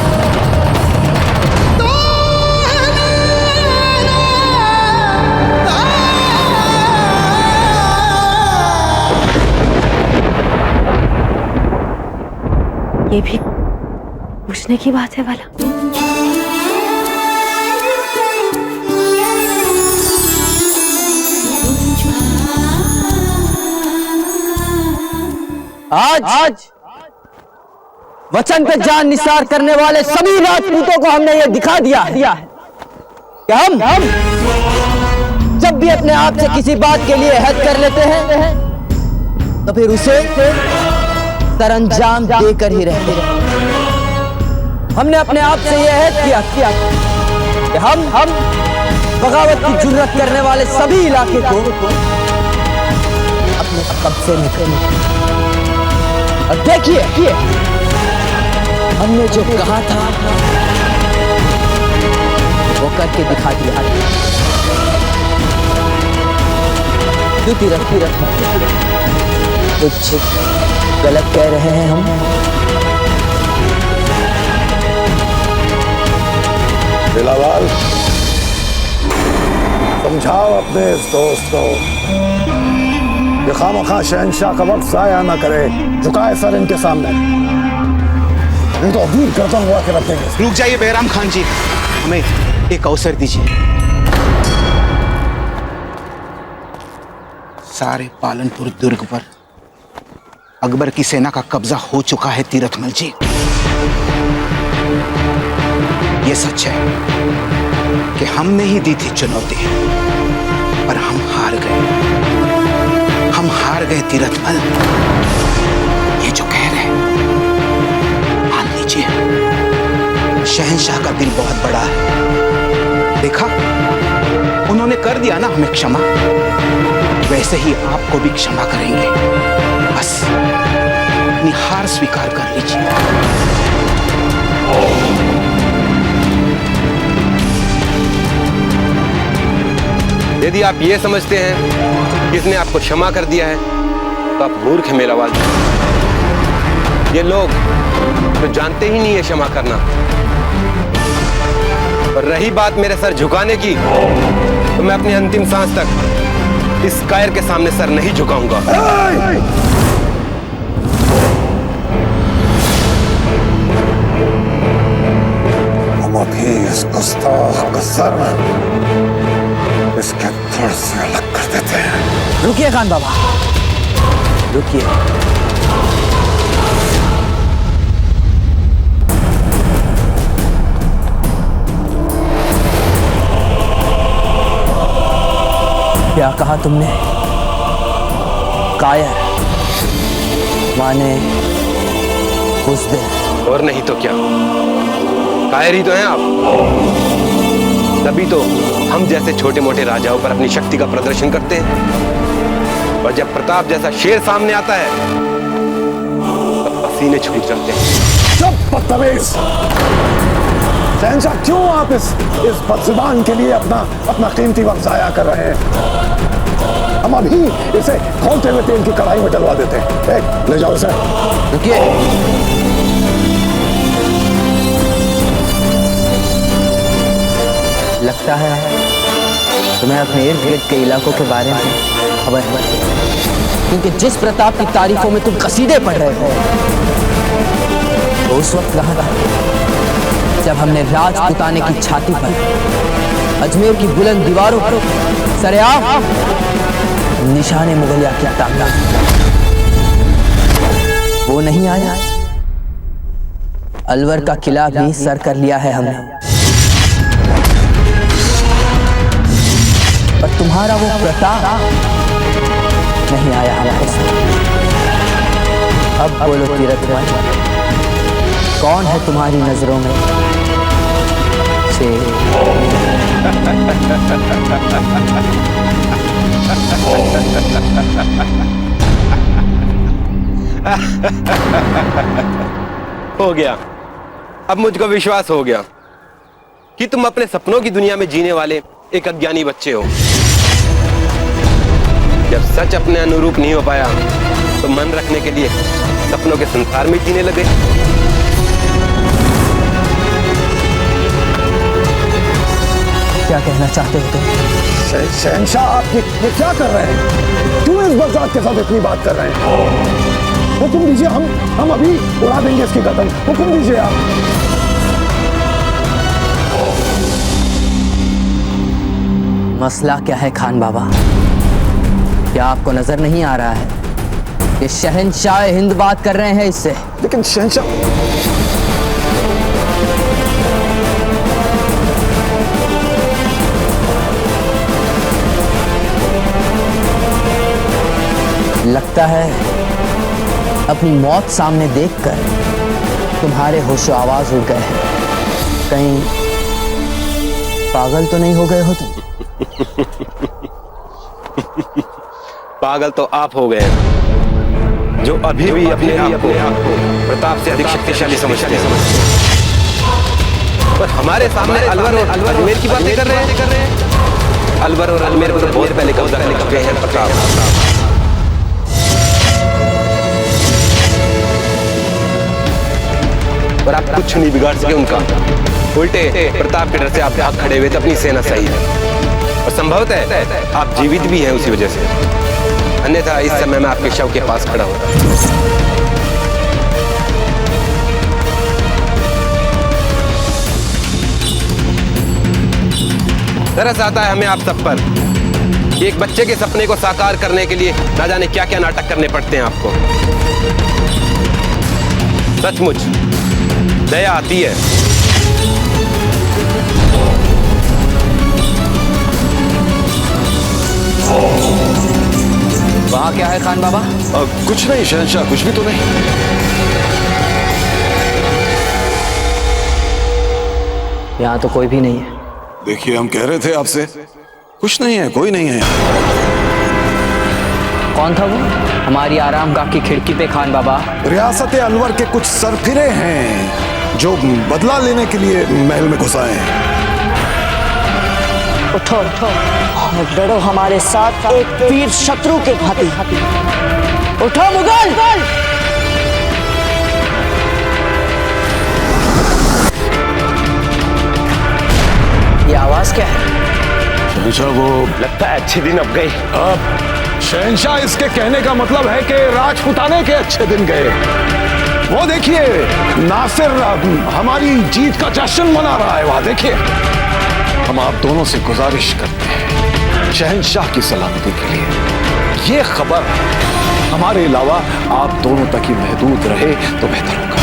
ये भी पूछने की बात है वाला। आज वचन पे जान निसार करने वाले सभी राजपूतों को हमने ये दिखा दिया है कि हम जब भी अपने आप से किसी बात के लिए हद कर लेते हैं तो फिर उसे सरंजाम देकर ही रहते हैं। हमने अपने आप से यह हद किया कि हम बगावत की जुर्रत करने वाले सभी इलाके को अपने कब्जे में करेंगे। और देखिए, हमने जो कहा था वो करके दिखा दिया। क्यों तीरथ कुछ गलत कह रहे हैं हम? बिलावल, समझाओ अपने इस दोस्त को कि खामखा शहंशाह का वक्त जाया ना करे, झुकाए सर इनके सामने, नहीं तो अबीर गर्दन हुआ के रख देंगे। रुक जाइए बैराम खान जी, हमें एक अवसर दीजिए। सारे पालनपुर दुर्ग पर अकबर की सेना का कब्जा हो चुका है तीरथमल जी। ये सच है कि हमने ही दी थी चुनौती, पर हम हार गए तीरथमल। ये जो कह रहे मान लीजिए, शहंशाह का दिल बहुत बड़ा है। देखा, उन्होंने कर दिया ना हमें क्षमा, वैसे ही आपको भी क्षमा करेंगे। बस अपनी हार स्वीकार कर लीजिए। यदि आप ये समझते हैं कि इसने आपको क्षमा कर दिया है तो आप मूर्ख हैं मेलावाल। ये लोग तो जानते ही नहीं है क्षमा करना। और रही बात मेरे सर झुकाने की, तो मैं अपनी अंतिम सांस तक इस कायर के सामने सर नहीं झुकाऊंगा। हम अभी इस गुस्ताख का सर इसके धड़ से अलग कर देते हैं। रुकिए खान बाबा, रुकिए। क्या कहा तुमने? कायर माने बुज़दिल। और नहीं तो क्या, कायर ही तो हैं आप। तभी तो हम जैसे छोटे मोटे राजाओं पर अपनी शक्ति का प्रदर्शन करते हैं, और जब प्रताप जैसा शेर सामने आता है तब पसीने छूट जाते हैं। चुप बदतमीज! शहंशाह, क्यों आप इस बदजुबान के लिए अपना कीमती वक्त जाया कर रहे हैं? हम अभी इसे खोलते हुए तेल की कढ़ाई में डलवा देते हैं। ले जाओ इसे। रुकिए। लगता है तुम्हें अपने इर्द गिर्द के इलाकों के बारे में खबर है, क्योंकि जिस प्रताप की तारीफों में तुम कसीदे पढ़ रहे हो, तो उस वक्त कहाँ था जब हमने राजपुताने की छाती पर, अजमेर की बुलंद दीवारों पर सरेआम निशाने मुगलिया की ताकत। वो नहीं आया। अलवर का किला भी सर कर लिया है हमने, पर तुम्हारा वो प्रताप नहीं आया हमारे साथ। अब बोलो तीरथमल, कौन है तुम्हारी नजरों में शेर? हो गया, अब मुझको विश्वास हो गया कि तुम अपने सपनों की दुनिया में जीने वाले एक अज्ञानी बच्चे हो। जब सच अपने अनुरूप नहीं हो पाया तो मन रखने के लिए सपनों के संसार में जीने लगे। क्या कहना चाहते हो तुम? शहंशाह, आप ये क्या कर रहे हैं? क्यों इस बरसात के साथ इतनी बात कर रहे हैं? हुक्म दीजिए, हम अभी उड़ा देंगे इसकी गर्दन। हुक्म दीजिए आप। मसला क्या है खान बाबा? क्या आपको नजर नहीं आ रहा है कि शहंशाह हिंद बात कर रहे हैं इससे? लेकिन शहंशाह, लगता है अपनी मौत सामने देखकर तुम्हारे होशो आवाज उड़ गए हैं। कहीं पागल तो नहीं हो गए हो तुम? पागल तो आप हो गए जो अभी भी अपने आप को प्रताप से अधिक शक्तिशाली समझते हैं, पर हमारे सामने अलवर और अजमेर की बातें कर रहे हैं। अलवर और अजमेर पर बहुत पहले कब्जा कर चुके हैं प्रताप। और आप कुछ नहीं बिगाड़ सके उनका। उल्टे प्रताप के डर से आप भाग खड़े हुए थे, अपनी सेना सही है और संभवतः आप जीवित भी हैं उसी वजह से, अन्यथा इस समय मैं आपके शव के पास खड़ा होता। तरस आता है हमें आप सब पर कि एक बच्चे के सपने को साकार करने के लिए ना जाने क्या क्या नाटक करने पड़ते हैं आपको। सचमुच दया आती है। वहाँ क्या है खान बाबा? कुछ नहीं शहंशाह, कुछ भी तो नहीं। यहाँ तो कोई भी नहीं है। देखिए हम कह रहे थे आपसे, कुछ नहीं है, कोई नहीं है। कौन था वो हमारी आरामगाह की खिड़की पे खान बाबा? रियासत अलवर के कुछ सरफिरे हैं जो बदला लेने के लिए महल में घुस आए हैं। उठो उठो और लड़ो हमारे साथ एक वीर शत्रु के भांति। उठो मुगल। ये आवाज क्या है? वो लगता है अच्छे दिन अब गए। अब शहंशाह इसके कहने का मतलब है कि राजपुताने के अच्छे दिन गए। वो देखिए नासिर हमारी जीत का जश्न मना रहा है वहां, देखिए। हम आप दोनों से गुजारिश करते हैं शहंशाह की सलामती के लिए ये खबर हमारे अलावा आप दोनों तक ही महदूद रहे तो बेहतर होगा।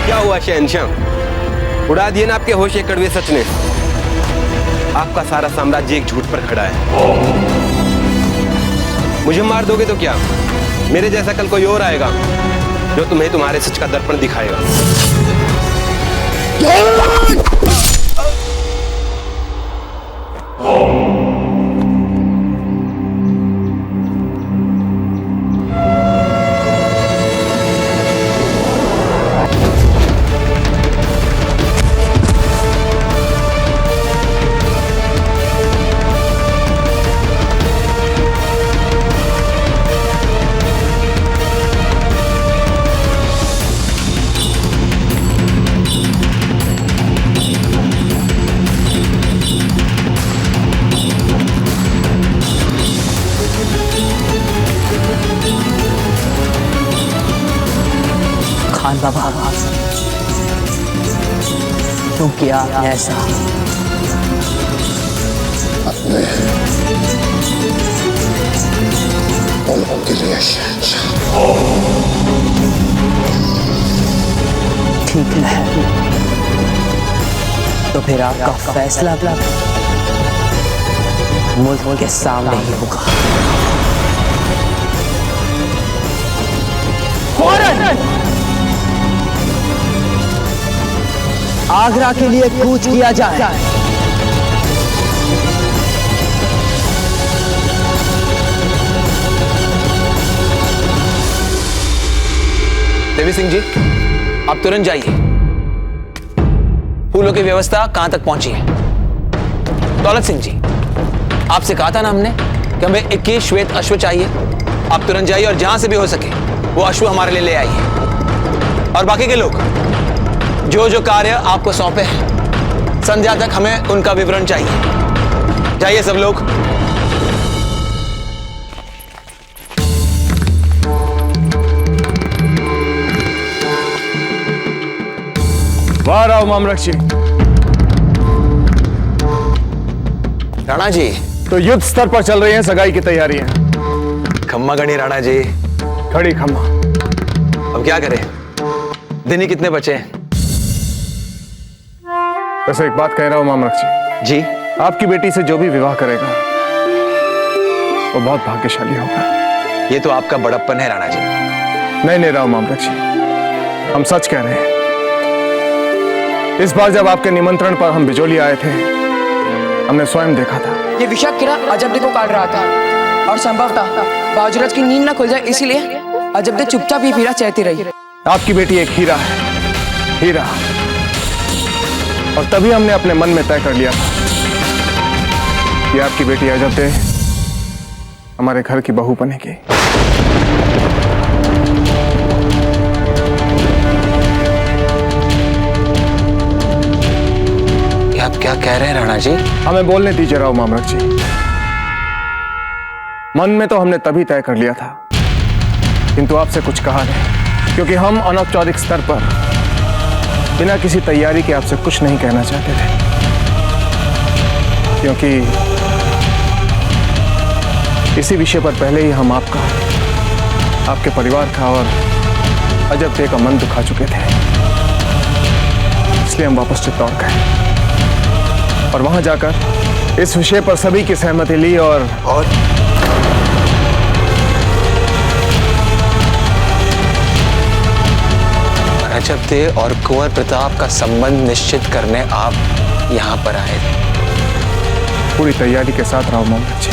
क्या हुआ शहंशाह? उड़ा दिए ना आपके होश ये कड़वे सच ने। आपका सारा साम्राज्य एक झूठ पर खड़ा है। मुझे मार दोगे तो क्या, मेरे जैसा कल कोई और आएगा जो तुम्हें तुम्हारे सच का दर्पण दिखाएगा। खान बाबा क्यों किया आपने ऐसा? अपने उन के लिए ठीक है, तो फिर आपका फैसला मुल्क के सामने ही होगा। फौरन आगरा के लिए कूच किया जाए। देवी सिंह जी, आप तुरंत जाइए। फूलों की व्यवस्था कहां तक पहुंची है? दौलत सिंह जी, आपसे कहा था ना हमने कि हमें 21 श्वेत अश्व चाहिए। आप तुरंत जाइए और जहां से भी हो सके वो अश्व हमारे लिए ले आइए। और बाकी के लोग जो जो कार्य आपको सौंपे हैं, संध्या तक हमें उनका विवरण चाहिए। जाइए सब लोग। वाह राव मामरक जी। राणा जी, तो युद्ध स्तर पर चल रही हैं सगाई की तैयारियां। खम्मा गणी राणा जी। खड़ी खम्मा। अब क्या करें, दिन ही कितने बचे हैं? वैसे एक बात कह रहा हूं मामरक जी। आपकी बेटी से जो भी विवाह करेगा वो बहुत भाग्यशाली होगा। ये तो आपका बड़प्पन है राणा जी। नहीं नहीं राव मामरक जी, हम सच कह रहे हैं। इस बार जब आपके निमंत्रण पर हम बिजोली आए थे, हमने स्वयं देखा था। ये विषाक्त कीड़ा अजबदे को काट रहा था और संभवतः बाजुराज की नींद न खुल जाए, इसीलिए अजबदे चुपचाप ही पीड़ा सहती रही। आपकी बेटी एक हीरा है, हीरा। और तभी हमने अपने मन में तय कर लिया था कि आपकी बेटी अजबदे हमारे घर की बहू बनेगी। आप क्या कह रहे हैं राणा जी? हमें बोलने दीजिए राव मामरक जी। मन में तो हमने तभी तय कर लिया था, किंतु आपसे कुछ कहा नहीं, क्योंकि हम अनौपचारिक स्तर पर बिना किसी तैयारी के आपसे कुछ नहीं कहना चाहते थे, क्योंकि इसी विषय पर पहले ही हम आपका, आपके परिवार का और अजबदे का मन दुखा चुके थे। इसलिए हम वापस चित्तौड़ गए और वहां जाकर इस विषय पर सभी की सहमति ली और अजबदे और कुंवर प्रताप का संबंध निश्चित करने आप यहाँ पर आए थे। पूरी तैयारी के साथ राव मामरक जी।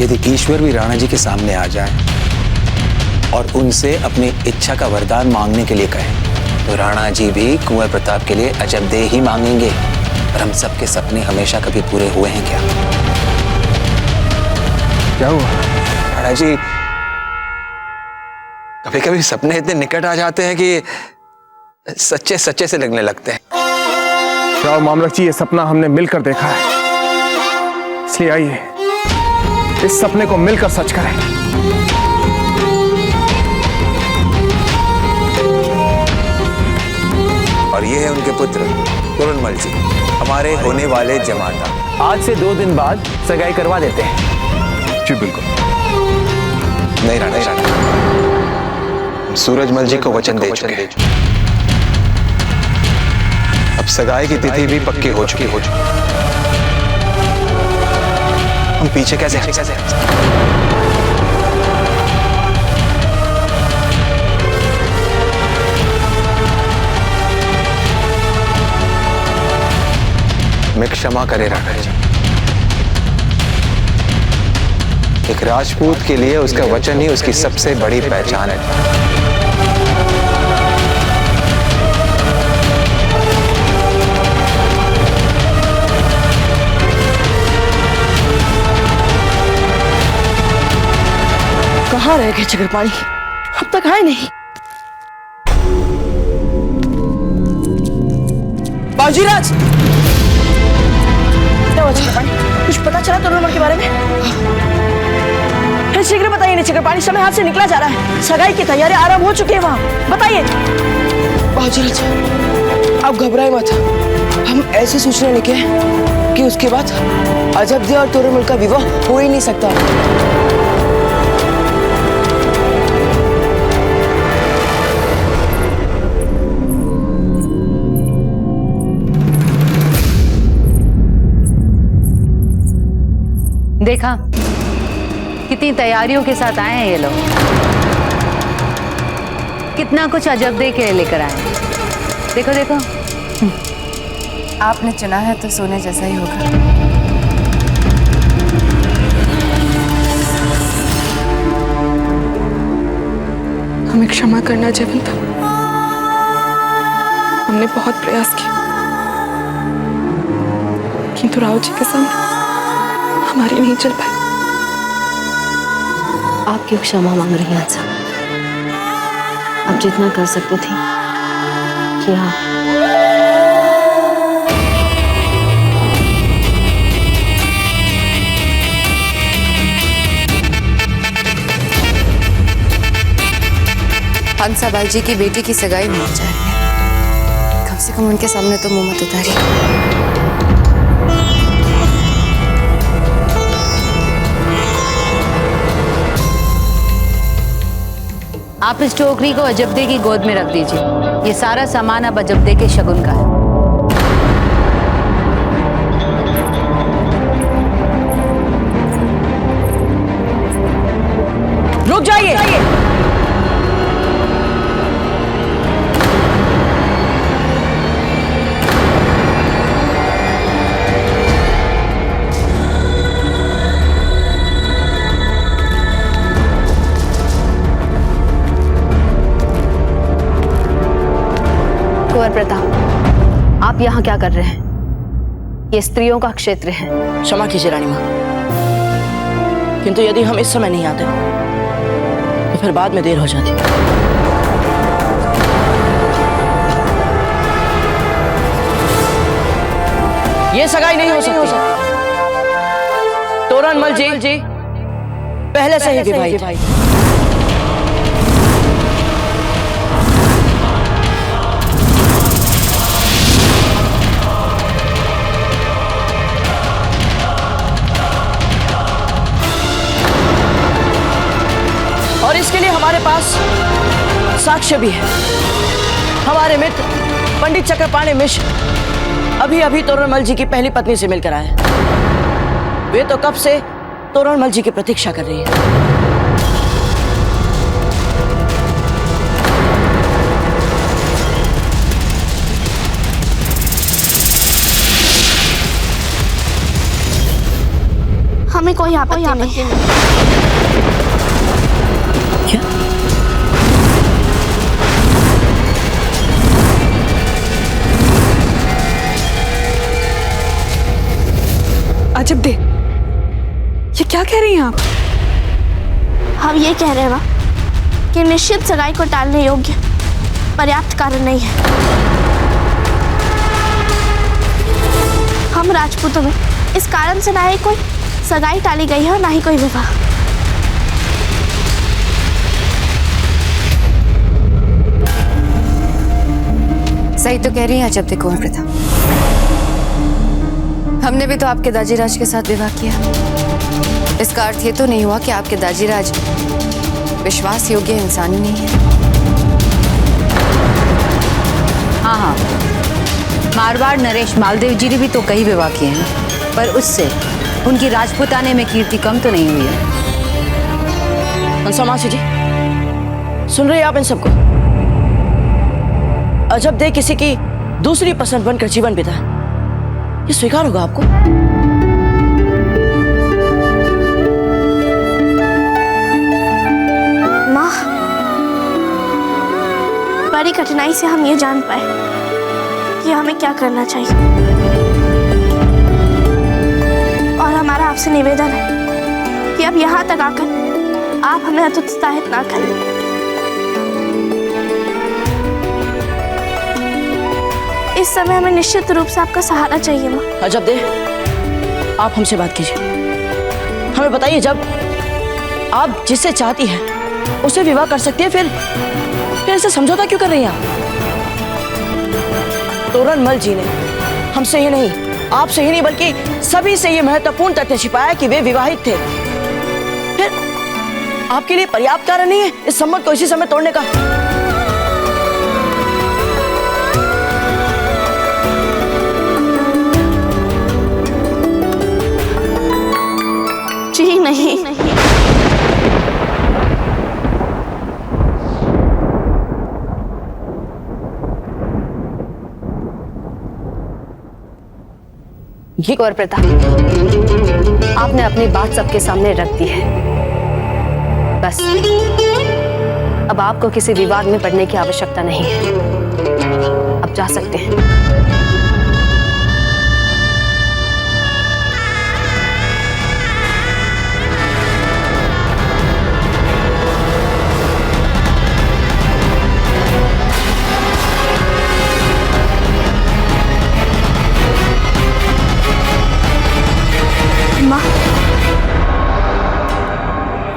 यदि ईश्वर भी राणा जी के सामने आ जाए और उनसे अपनी इच्छा का वरदान मांगने के लिए कहे, तो राणा जी भी कुंवर प्रताप के लिए अजबदे ही मांगेंगे। और हम सबके सपने हमेशा कभी पूरे हुए हैं क्या? क्या हुआ? राणा जी, कभी कभी सपने इतने निकट आ जाते हैं कि सच्चे सच्चे से लगने लगते हैं। राव मामरक जी, ये सपना हमने मिलकर देखा है, इसलिए आइए इस सपने को मिलकर सच करें। और ये है उनके पुत्र तोरणमल जी, हमारे होने वाले जमाता। आज से 2 दिन बाद सगाई करवा देते हैं। जी बिल्कुल। नहीं राणा, सूरजमल जी को वचन दे चुके हैं। अब सगाई की तिथि भी पक्की हो चुकी। हम पीछे कैसे हट सकते हैं? मैं क्षमा करे राणा जी। एक राजपूत के लिए उसका वचन ही उसकी सबसे बड़ी पहचान है। कहाँ रह गए चक्रपाणी? अब तक आए नहीं। बाबूजीराज, क्या हुआ चक्रपाणी? कुछ पता चला तोरणमल के बारे में? अरे शीघ्र बताइए नहीं चक्रपाणी, समय हाथ से निकला जा रहा है। सगाई की तैयारी आरंभ हो चुकी है वहां, बताइए। बाबूजीराज, आप घबराए मत। हम ऐसी सूचना लेके हैं कि उसके बाद अजबदे और तोरणमल का विवाह हो ही नहीं सकता। देखा कितनी तैयारियों के साथ आए हैं ये लोग, कितना कुछ अजबदे के लिए लेकर आए हैं। देखो देखो, आपने चुना है तो सोने जैसा ही होगा। हमें क्षमा करना जयवंता, हमने बहुत प्रयास किया, किंतु राव जी के सामने हमारी नहीं चल पाई। आप क्यों क्षमा मांग रही हैं आजा? आप जितना कर सकते थे किया। हंसाबाई जी की बेटी की सगाई में हो जाए, कम से कम उनके सामने तो मुंह मत उतारी। आप इस टोकरी को अजबदे की गोद में रख दीजिए। ये सारा सामान अब अजबदे के शगुन का है। रुक जाइए। प्रताप, आप यहाँ क्या कर रहे हैं? ये स्त्रियों का क्षेत्र है। क्षमा कीजिए रानी माँ, किंतु यदि हम इस समय नहीं आते तो फिर बाद में देर हो जाती। ये सगाई नहीं हो सकती। तोरणमल जी पहले से ही विवाहित है। और इसके लिए हमारे पास साक्ष्य भी है। हमारे मित्र पंडित चक्रपाणी मिश्र अभी तोरणमल जी की पहली पत्नी से मिलकर आए। वे तो कब से तोरणमल जी की प्रतीक्षा कर रही है। हमें कोई आपत्ति नहीं है। क्या? अजब दे, ये क्या कह रही हैं आप? हम ये कह रहे हैं माँ कि निश्चित सगाई को टालने योग्य पर्याप्त कारण नहीं है। हम राजपूतों में इस कारण से ना ही कोई सगाई टाली गई है और ना ही कोई विवाह। सही तो कह रही हैं अजब दे कुंवर प्रताप। हमने भी तो आपके दाजीराज के साथ विवाह किया। इसका अर्थ ये तो नहीं हुआ कि आपके दाजीराज विश्वास योग्य इंसान ही नहीं है। हाँ, मारवाड़ नरेश मालदेव जी ने भी तो कई विवाह किए हैं, पर उससे उनकी राजपूताने में कीर्ति कम तो नहीं हुई है। हंसा मासी जी, सुन रहे हैं आप इन सबको? अजब दे किसी की दूसरी पसंद बनकर जीवन बिताए, ये स्वीकार होगा आपको? माँ, बड़ी कठिनाई से हम ये जान पाए कि हमें क्या करना चाहिए, और हमारा आपसे निवेदन है कि अब यहाँ तक आकर आप हमें हतोत्साहित ना करें। इस समय हमें निश्चित रूप से आपका सहारा चाहिए माँ। अजब दे, आप हमसे बात कीजिए। हमें बताइए, जब आप जिससे चाहती हैं उसे विवाह कर सकती है, फिर इसे समझौता क्यों कर रही हैं आप? तोरणमल जी ने हमसे ही नहीं, आपसे ही नहीं, बल्कि सभी से ये महत्वपूर्ण तथ्य छिपाया कि वे विवाहित थे। फिर आपके लिए पर्याप्त कारण नहीं है इस संबंध को इसी समय तोड़ने का? जी नहीं। कुंवर प्रताप, आपने अपनी बात सबके सामने रख दी है। बस अब आपको किसी विवाद में पड़ने की आवश्यकता नहीं है। अब जा सकते हैं।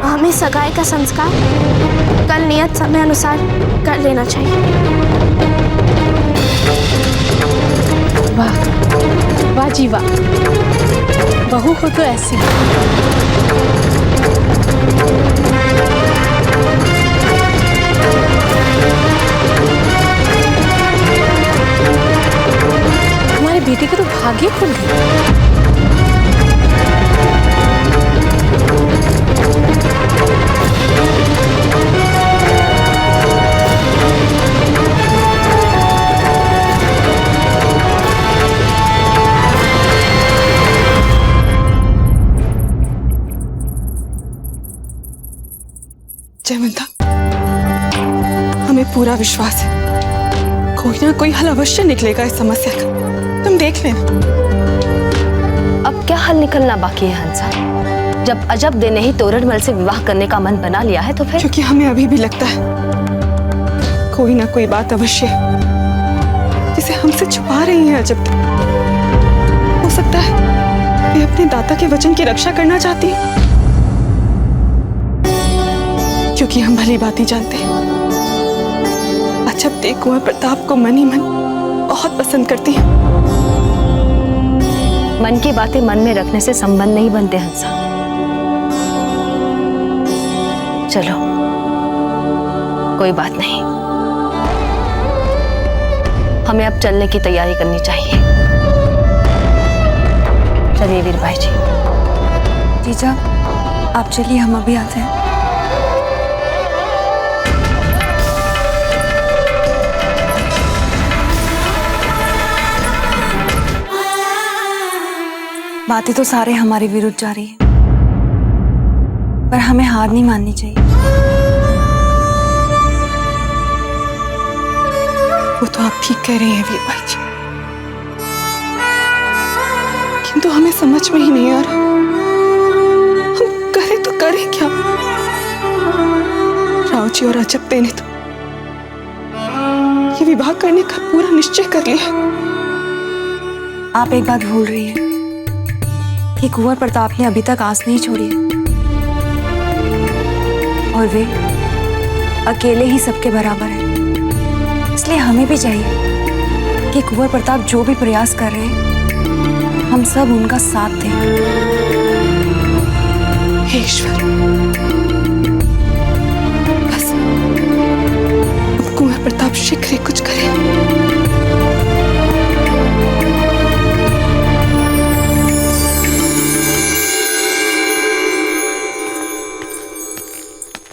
हमें सगाई का संस्कार कल नियत समय अनुसार कर लेना चाहिए। वाह वाह जी वाह, बहू हो तो ऐसी। हमारी बेटी का तो भाग्य खुल गया। जयवंता, हमें पूरा विश्वास है कोई ना कोई हल अवश्य निकलेगा इस समस्या का, तुम देख लेना। अब क्या हल निकलना बाकी है हंसा? जब अजब दे ने ही तोरणमल से विवाह करने का मन बना लिया है तो फिर? क्योंकि हमें अभी भी लगता है कोई ना कोई बात अवश्य जिसे हमसे छुपा रही है अजब दे। हो सकता है वे अपने दाता के वचन की रक्षा करना चाहती है, क्योंकि हम भली बात ही जानते हैं अजब दे कुंवर प्रताप को मन ही मन बहुत पसंद करती है। मन की बातें मन में रखने से संबंध नहीं बनते हंसा। चलो कोई बात नहीं, हमें अब चलने की तैयारी करनी चाहिए। चलिए वीर भाई जी। जीजा आप चलिए, हम अभी आते हैं। बातें तो सारे हमारे विरुद्ध जा रही है, पर हमें हार नहीं माननी चाहिए। वो तो आप ठीक कह रही हैं वीर भाई जी, किंतु हमें समझ में ही नहीं आ रहा हम करें तो करें क्या। राव जी और अजब दे ने तो ये विवाह करने का पूरा निश्चय कर लिया। आप एक बात भूल रही हैं कि कुंवर प्रताप ने अभी तक आस नहीं छोड़ी है, और वे अकेले ही सबके बराबर हैं। इसलिए हमें भी चाहिए कि कुंवर प्रताप जो भी प्रयास कर रहे हैं हम सब उनका साथ दें। हे ईश्वर, बस अब कुंवर प्रताप शीघ्र ही कुछ करे।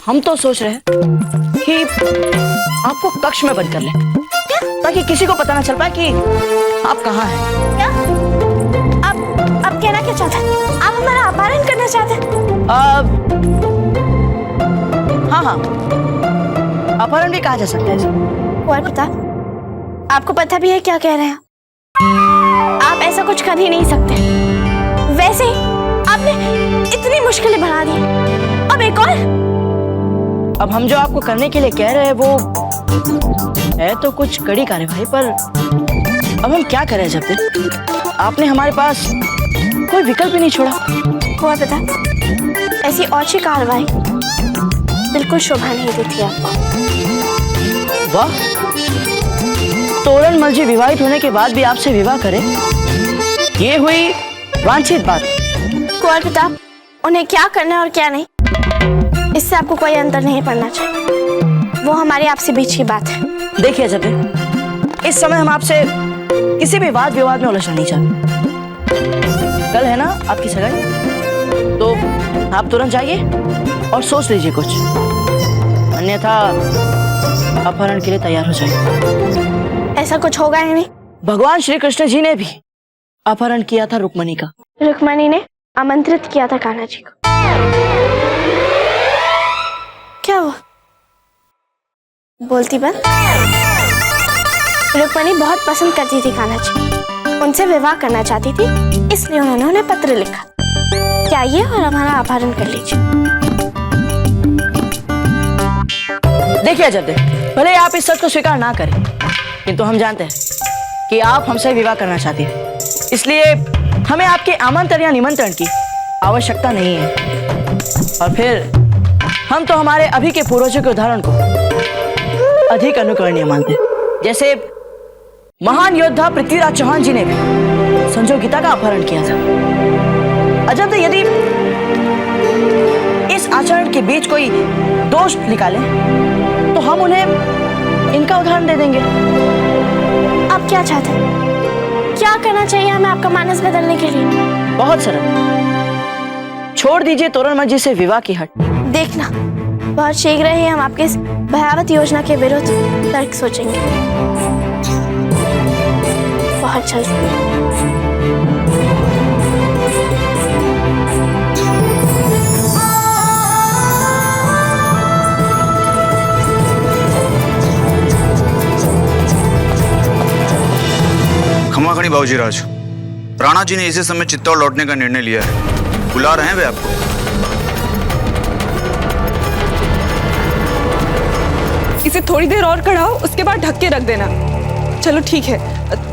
हम तो सोच रहे हैं कि आपको कक्ष में बंद कर लें, ताकि किसी को पता ना चल पाए कि आप कहाँ हैं। क्या? आप कहना क्या चाहते हैं? आप हमारा अपहरण करना चाहते हैं? हाँ, अपहरण भी कहा जा सकता है। कुंवर प्रताप, आपको पता भी है क्या कह रहे हैं? आप ऐसा कुछ कर ही नहीं सकते। वैसे ही आपने इतनी मुश्किलें बढ़ा दी, अब एक और। अब हम जो आपको करने के लिए कह रहे हैं वो है तो कुछ कड़ी कार्यवाही, पर अब हम क्या करें जब तक आपने हमारे पास कोई विकल्प ही नहीं छोड़ा। कुंवर प्रताप, ऐसी औची कार्रवाई बिल्कुल शोभा नहीं देती आपको। वाह, तोरणमल जी विवाहित होने के बाद भी आपसे विवाह करें, ये हुई वांछित बात। कुंवर प्रताप, उन्हें क्या करना है और क्या नहीं, इससे आपको कोई अंतर नहीं पड़ना चाहिए। वो हमारे आपसे बीच की बात है। देखिए जब इस समय हम आपसे किसी भी वाद विवाद में उलझना नहीं चाहते। कल है ना आपकी सगाई, तो आप तुरंत जाइए और सोच लीजिए कुछ, अन्यथा अपहरण के लिए तैयार हो जाइए। ऐसा कुछ होगा ही नहीं। भगवान श्री कृष्ण जी ने भी अपहरण किया था रुक्मणी का। रुक्मणी ने आमंत्रित किया था कान्हा जी को। क्या हुआ? बोलती बंद। रुक्मणी बहुत पसंद करती थी कान्हा जी, उनसे विवाह करना चाहती थी, इसलिए उन्होंने उन्हें पत्र लिखा कि आइए और हमारा अपहरण कर लीजिए। देखिए जब भले आप इस सच को स्वीकार ना करें, किंतु हम जानते हैं कि आप हमसे विवाह करना चाहती हैं, इसलिए हमें आपके आमंत्रण या निमंत्रण की आवश्यकता नहीं है। और फिर हम तो हमारे अभी के पूर्वजों के उदाहरण को अधिक अनुकरणीय मानते हैं। जैसे महान योद्धा पृथ्वीराज चौहान जी ने भी संजोगिता का अपहरण किया था। अजब यदि इस आचरण के बीच कोई दोष निकाले तो हम उन्हें इनका उदाहरण दे देंगे। आप क्या चाहते हैं? क्या करना चाहिए हमें आपका मानस बदलने के लिए? बहुत सरल, छोड़ दीजिए तोरणमल जी से विवाह की हट। देखना, बहुत शीघ्र ही हम आपके इस भयावह योजना के विरुद्ध तर्क सोचेंगे। बहुत जल्द। नहीं बाबूजी राज, राणा जी ने इसी समय चित्तौड़ लौटने का निर्णय लिया है। बुला रहे हैं वे आपको। इसे थोड़ी देर और कढ़ाओ, उसके बाद ढक के रख देना। चलो ठीक है,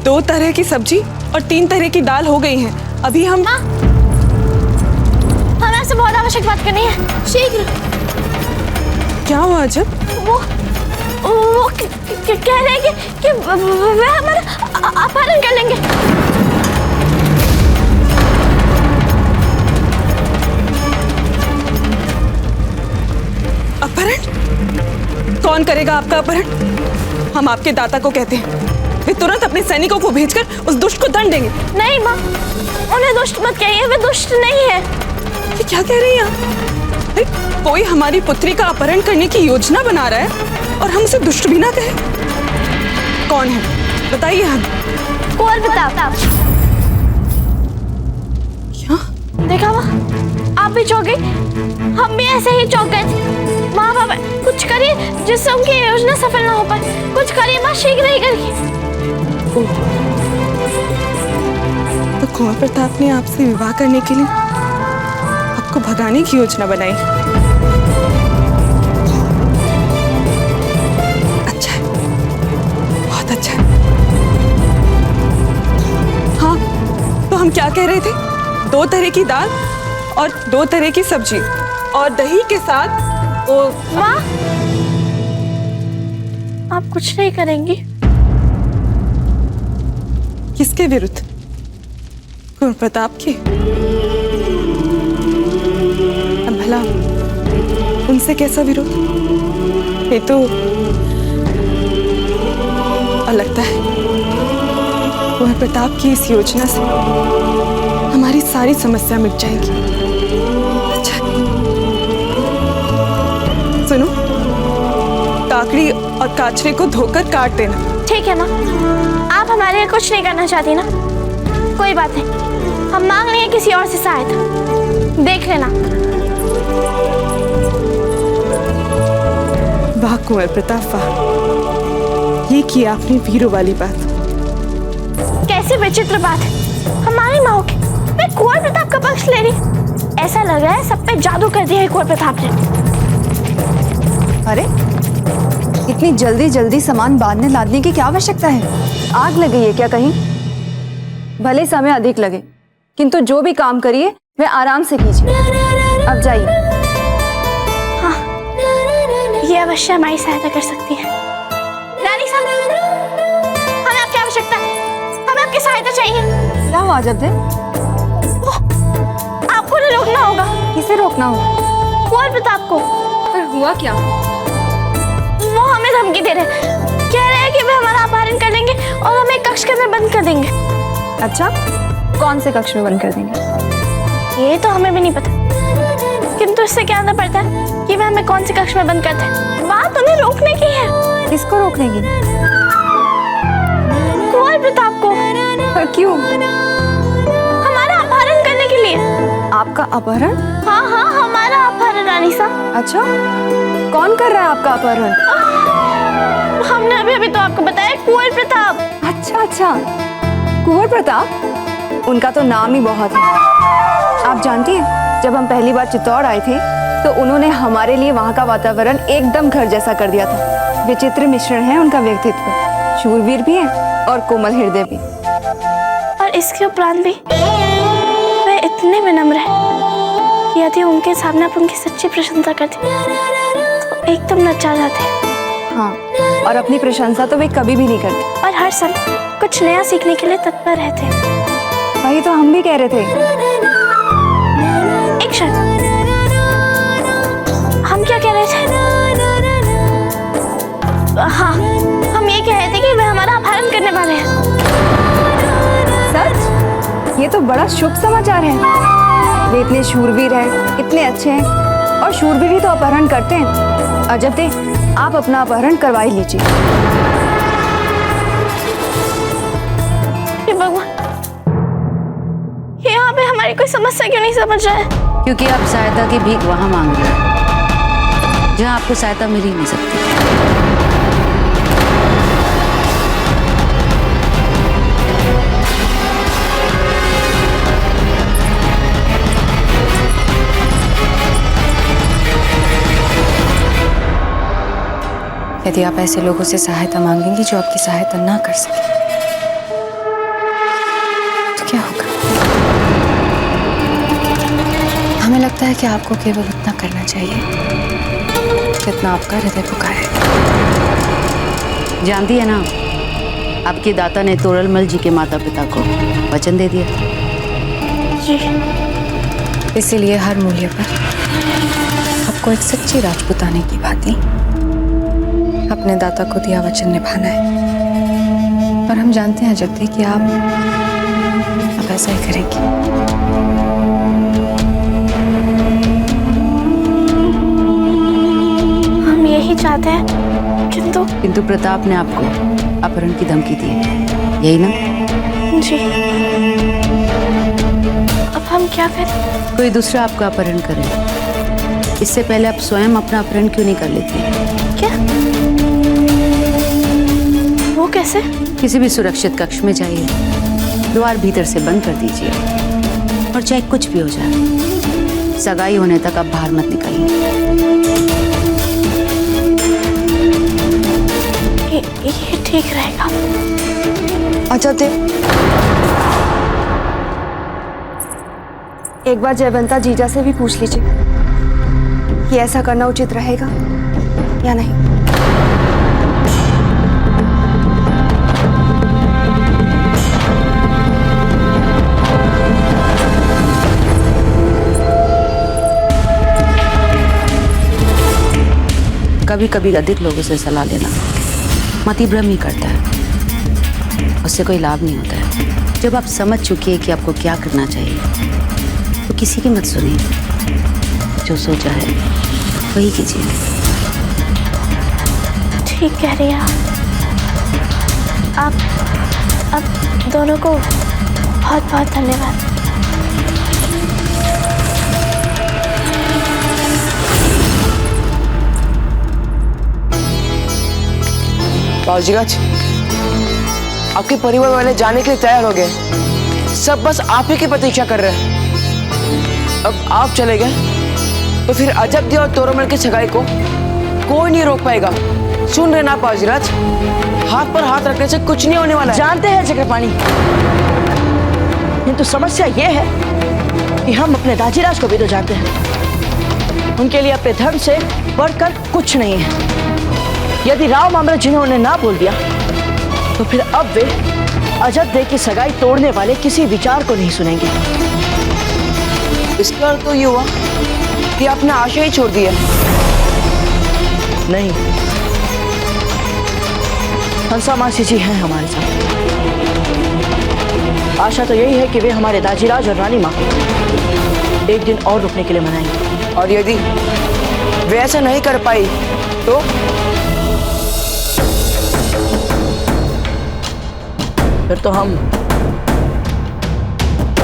2 तरह की सब्जी और 3 तरह की दाल हो गई हैं। अभी हम हमें आपसे बहुत आवश्यक बात करनी है, शीघ्र। क्या हुआ अजब? वो कह रहे हैं कि वे हमारा अपहरण कर लेंगे। अपहरण? कौन करेगा आपका अपहरण? हम आपके दाता को कहते हैं, वे तुरंत अपने सैनिकों को भेजकर उस दुष्ट को दंड देंगे। नहीं माँ, उन्हें दुष्ट मत कहिए, वे दुष्ट नहीं है। ये क्या कह रही हैं आप? कोई हमारी पुत्री का अपहरण करने की योजना बना रहा है और हम उसे दुष्ट भी ना कहें? कौन है बताइए हम। कुंवर प्रताप। क्या? देखा माँ, आप भी चौंक गई, हम भी ऐसे ही चौंक गए थे। माँ बाबा कुछ करिए जिससे उनकी योजना सफल ना हो पाए। कुछ करिए माँ, शीघ्र ही करिए। तो कुंवर प्रताप ने आपसे विवाह करने के लिए आपको भगाने की योजना बनाई। अच्छा है, बहुत अच्छा है। हाँ, तो हम क्या कह रहे थे? 2 तरह की दाल और 2 तरह की सब्जी और दही के साथ वो। माँ, आप कुछ नहीं करेंगी? किसके विरुद्ध? कुंवर प्रताप के? अब भला उनसे कैसा विरोध? ये तो और लगता है कुंवर प्रताप की इस योजना से हमारी सारी समस्या मिट जाएगी। अच्छा सुनो, काकड़ी और काचरे को धोकर काट देना। ठीक है माँ, आप हमारे लिए कुछ नहीं करना चाहती ना? कोई बात नहीं, हम मांग लेंगे किसी और से सहायता, देख लेना। वाह कुंवर प्रताप, वाह, ये की आपने वीरों वाली बात। कैसी विचित्र बात है, हमारी माँ होके मैं कुंवर प्रताप का पक्ष ले रही। ऐसा लग रहा है सब पे जादू कर दिया है कुंवर प्रताप ने। अरे इतनी जल्दी जल्दी सामान बांधने लादने की क्या आवश्यकता है? आग लगी है क्या कहीं? भले समय अधिक लगे, किंतु जो भी काम करिए वह आराम से कीजिए। अब जाइए। हाँ, ये अवश्य हमारी सहायता कर सकती है। रानी साहब, हमें आपकी आवश्यकता है, हमें आपकी सहायता चाहिए। क्या हुआ जब? आपको नहीं रोकना होगा। किसे रोकना होगा? कुंवर प्रताप को। पर हुआ क्या? वो हमें धमकी दे रहे हैं, कह रहे हैं कि वे हमारा अपहरण कर लेंगे और हमें कक्ष के अंदर बंद कर देंगे। अच्छा, कौन से कक्ष में बंद कर देंगे? ये तो हमें भी नहीं पता, किंतु इससे क्या अंदर पड़ता है कि वे हमें कौन से कक्ष में बंद करते हैं। बात उन्हें रोकने की है। किसको रोकने की? कुंवर प्रताप को। पर क्यों? हमारा अपहरण करने के लिए। आपका अपहरण? हाँ हाँ, हमारा अपहरण रानी साहब। अच्छा, कौन कर रहा है आपका अपहरण? हमने अभी तो आपको बताया, कुंवर प्रताप। अच्छा अच्छा, कुंवर प्रताप, उनका तो नाम ही बहुत है। आप जानती हैं, जब हम पहली बार चित्तौड़ आए थे तो उन्होंने हमारे लिए वहाँ का वातावरण एकदम घर जैसा कर दिया था। विचित्र मिश्रण है उनका व्यक्तित्व, शूरवीर भी है और कोमल हृदय भी। और इसके उपरांत भी वे इतने विनम्र हैं कि यदि उनके सामने आप उनकी सच्ची प्रशंसा करते तो एकदम नचा जाते हैं। हाँ, और अपनी प्रशंसा तो वे कभी भी नहीं करते और हर समय कुछ नया सीखने के लिए तत्पर रहते हैं। वही तो हम भी कह रहे थे। एक क्षण, हम क्या कह रहे थे? हाँ, हम ये कह रहे थे कि वे हमारा अपहरण करने वाले हैं। सच? ये तो बड़ा शुभ समाचार है। वे इतने शूरवीर हैं, इतने अच्छे हैं, और शूरवीर ही तो अपहरण करते हैं। अजब थे, आप अपना अपहरण करवा ही लीजिए। भगवान, यहाँ पे हमारी कोई समस्या क्यों नहीं समझ रहा है? क्योंकि आप सहायता की भीख वहां मांग रहे हैं जहां आपको सहायता मिल ही नहीं सकती। यदि आप ऐसे लोगों से सहायता मांगेंगी जो आपकी सहायता ना कर सके तो क्या होगा? हमें लगता है कि आपको केवल उतना करना चाहिए जितना आपका हृदय पुकारे। जानती है ना, आपके दाता ने तोरलमल जी के माता पिता को वचन दे दिया। जी। इसीलिए हर मूल्य पर आपको एक सच्ची राजपूताने की भांति अपने दाता को दिया वचन निभाना है। और हम जानते हैं जगदीश कि आप ऐसा ही करेंगी। हम यही चाहते हैं, किंतु प्रताप ने आपको अपहरण की धमकी दी, यही ना? जी। अब हम क्या करें? कोई दूसरा आपका अपहरण करे, इससे पहले आप स्वयं अपना अपहरण क्यों नहीं कर लेती? क्या? वो कैसे? किसी भी सुरक्षित कक्ष में जाइए, द्वार भीतर से बंद कर दीजिए और चाहे कुछ भी हो जाए, सगाई होने तक आप बाहर मत निकलिए। ये ठीक रहेगा। अच्छा देव, एक बार जयवंता जीजा से भी पूछ लीजिए कि ऐसा करना उचित रहेगा या नहीं। कभी कभी अधिक लोगों से सलाह लेना मति भ्रम ही करता है, उससे कोई लाभ नहीं होता है। जब आप समझ चुकी है कि आपको क्या करना चाहिए तो किसी की मत सुनिए, जो सोचा है वही कीजिए। ठीक कह रही हैं आप दोनों को बहुत बहुत धन्यवाद। बाबूजीराज, आपके परिवार वाले जाने के लिए तैयार हो गए, सब बस आप ही की प्रतीक्षा कर रहे हैं। अब आप चले गए तो फिर अजब और तोरमल की सगाई को कोई नहीं रोक पाएगा। सुन रहे ना बाबूजीराज, हाथ पर हाथ रखने से कुछ नहीं होने वाला है। जानते हैं चक्रपाणी, किंतु समस्या ये है कि हम अपने दाजीराज को भी तो जानते हैं। उनके लिए अपने धर्म से बढ़कर कुछ नहीं है। यदि राव मामला जिन्होंने ना बोल दिया तो फिर अब वे अजब देव की सगाई तोड़ने वाले किसी विचार को नहीं सुनेंगे। इसका अर्थ तो ये हुआ कि आपने आशा ही छोड़ दी है। नहीं, हंसा मासी जी हैं हमारे साथ। आशा तो यही है कि वे हमारे दाजीराज और रानी माँ को एक दिन और रुकने के लिए मनाएंगे। और यदि वे ऐसा नहीं कर पाई तो फिर तो हम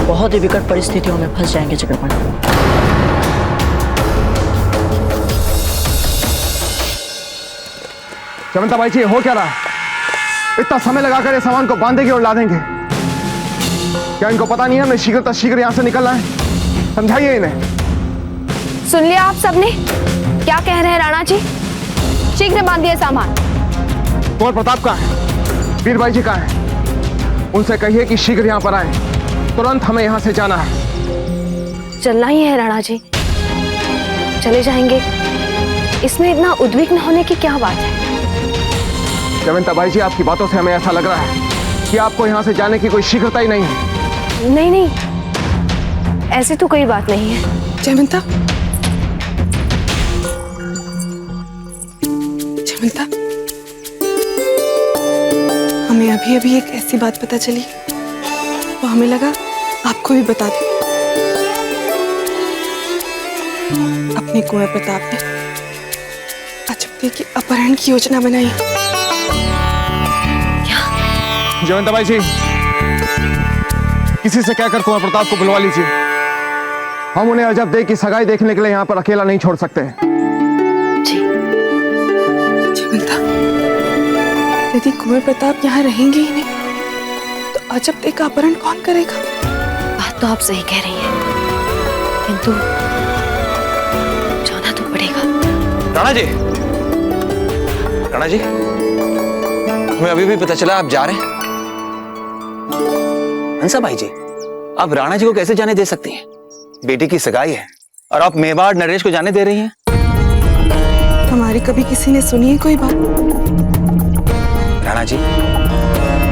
बहुत ही विकट परिस्थितियों में फंस जाएंगे चक्रपाणी। जयवंता बाई जी, हो क्या रहा है? इतना समय लगाकर ये सामान को बांधेंगे और लादेंगे, क्या इनको पता नहीं है हमें शीघ्र यहाँ से निकलना है? समझाइए इन्हें। सुन लिया आप सबने क्या कह रहे हैं राणा जी? शीघ्र बांधिए सामान। कुंवर प्रताप कहाँ है? वीरबाई जी कहाँ है? उनसे कहिए कि शीघ्र यहाँ पर आए, तुरंत हमें यहाँ से जाना है। चलना ही है राणा जी, चले जाएंगे, इसमें इतना उद्विग्न होने की क्या बात है? जयवंता बाई जी, आपकी बातों से हमें ऐसा लग रहा है कि आपको यहाँ से जाने की कोई शीघ्रता ही नहीं है। नहीं नहीं, ऐसी तो कोई बात नहीं है। जयवंता, जयवंता, हमें अभी अभी एक ऐसी बात पता चली तो हमें लगा आपको भी बता दें। अपने कुंवर प्रताप ने अजब की अपहरण की योजना बनाई। जयवंता बाई जी, किसी से कहकर कुंवर प्रताप को बुलवा लीजिए। हम उन्हें अजब देव की सगाई देखने के लिए यहाँ पर अकेला नहीं छोड़ सकते। जयवंता, यदि कुंवर प्रताप यहाँ रहेंगे ही नहीं तो अजब देव का अपहरण कौन करेगा? बात तो आप सही कह रही हैं, किंतु जाना तो पड़ेगा। राणा जी, राणा जी, हमें अभी भी पता चला आप जा रहे हैं। हंसा भाई जी, आप राणा जी को कैसे जाने दे सकती हैं? बेटी की सगाई है और आप मेवाड़ नरेश को जाने दे रही हैं। हमारी कभी किसी ने सुनी है कोई बात? राणा जी,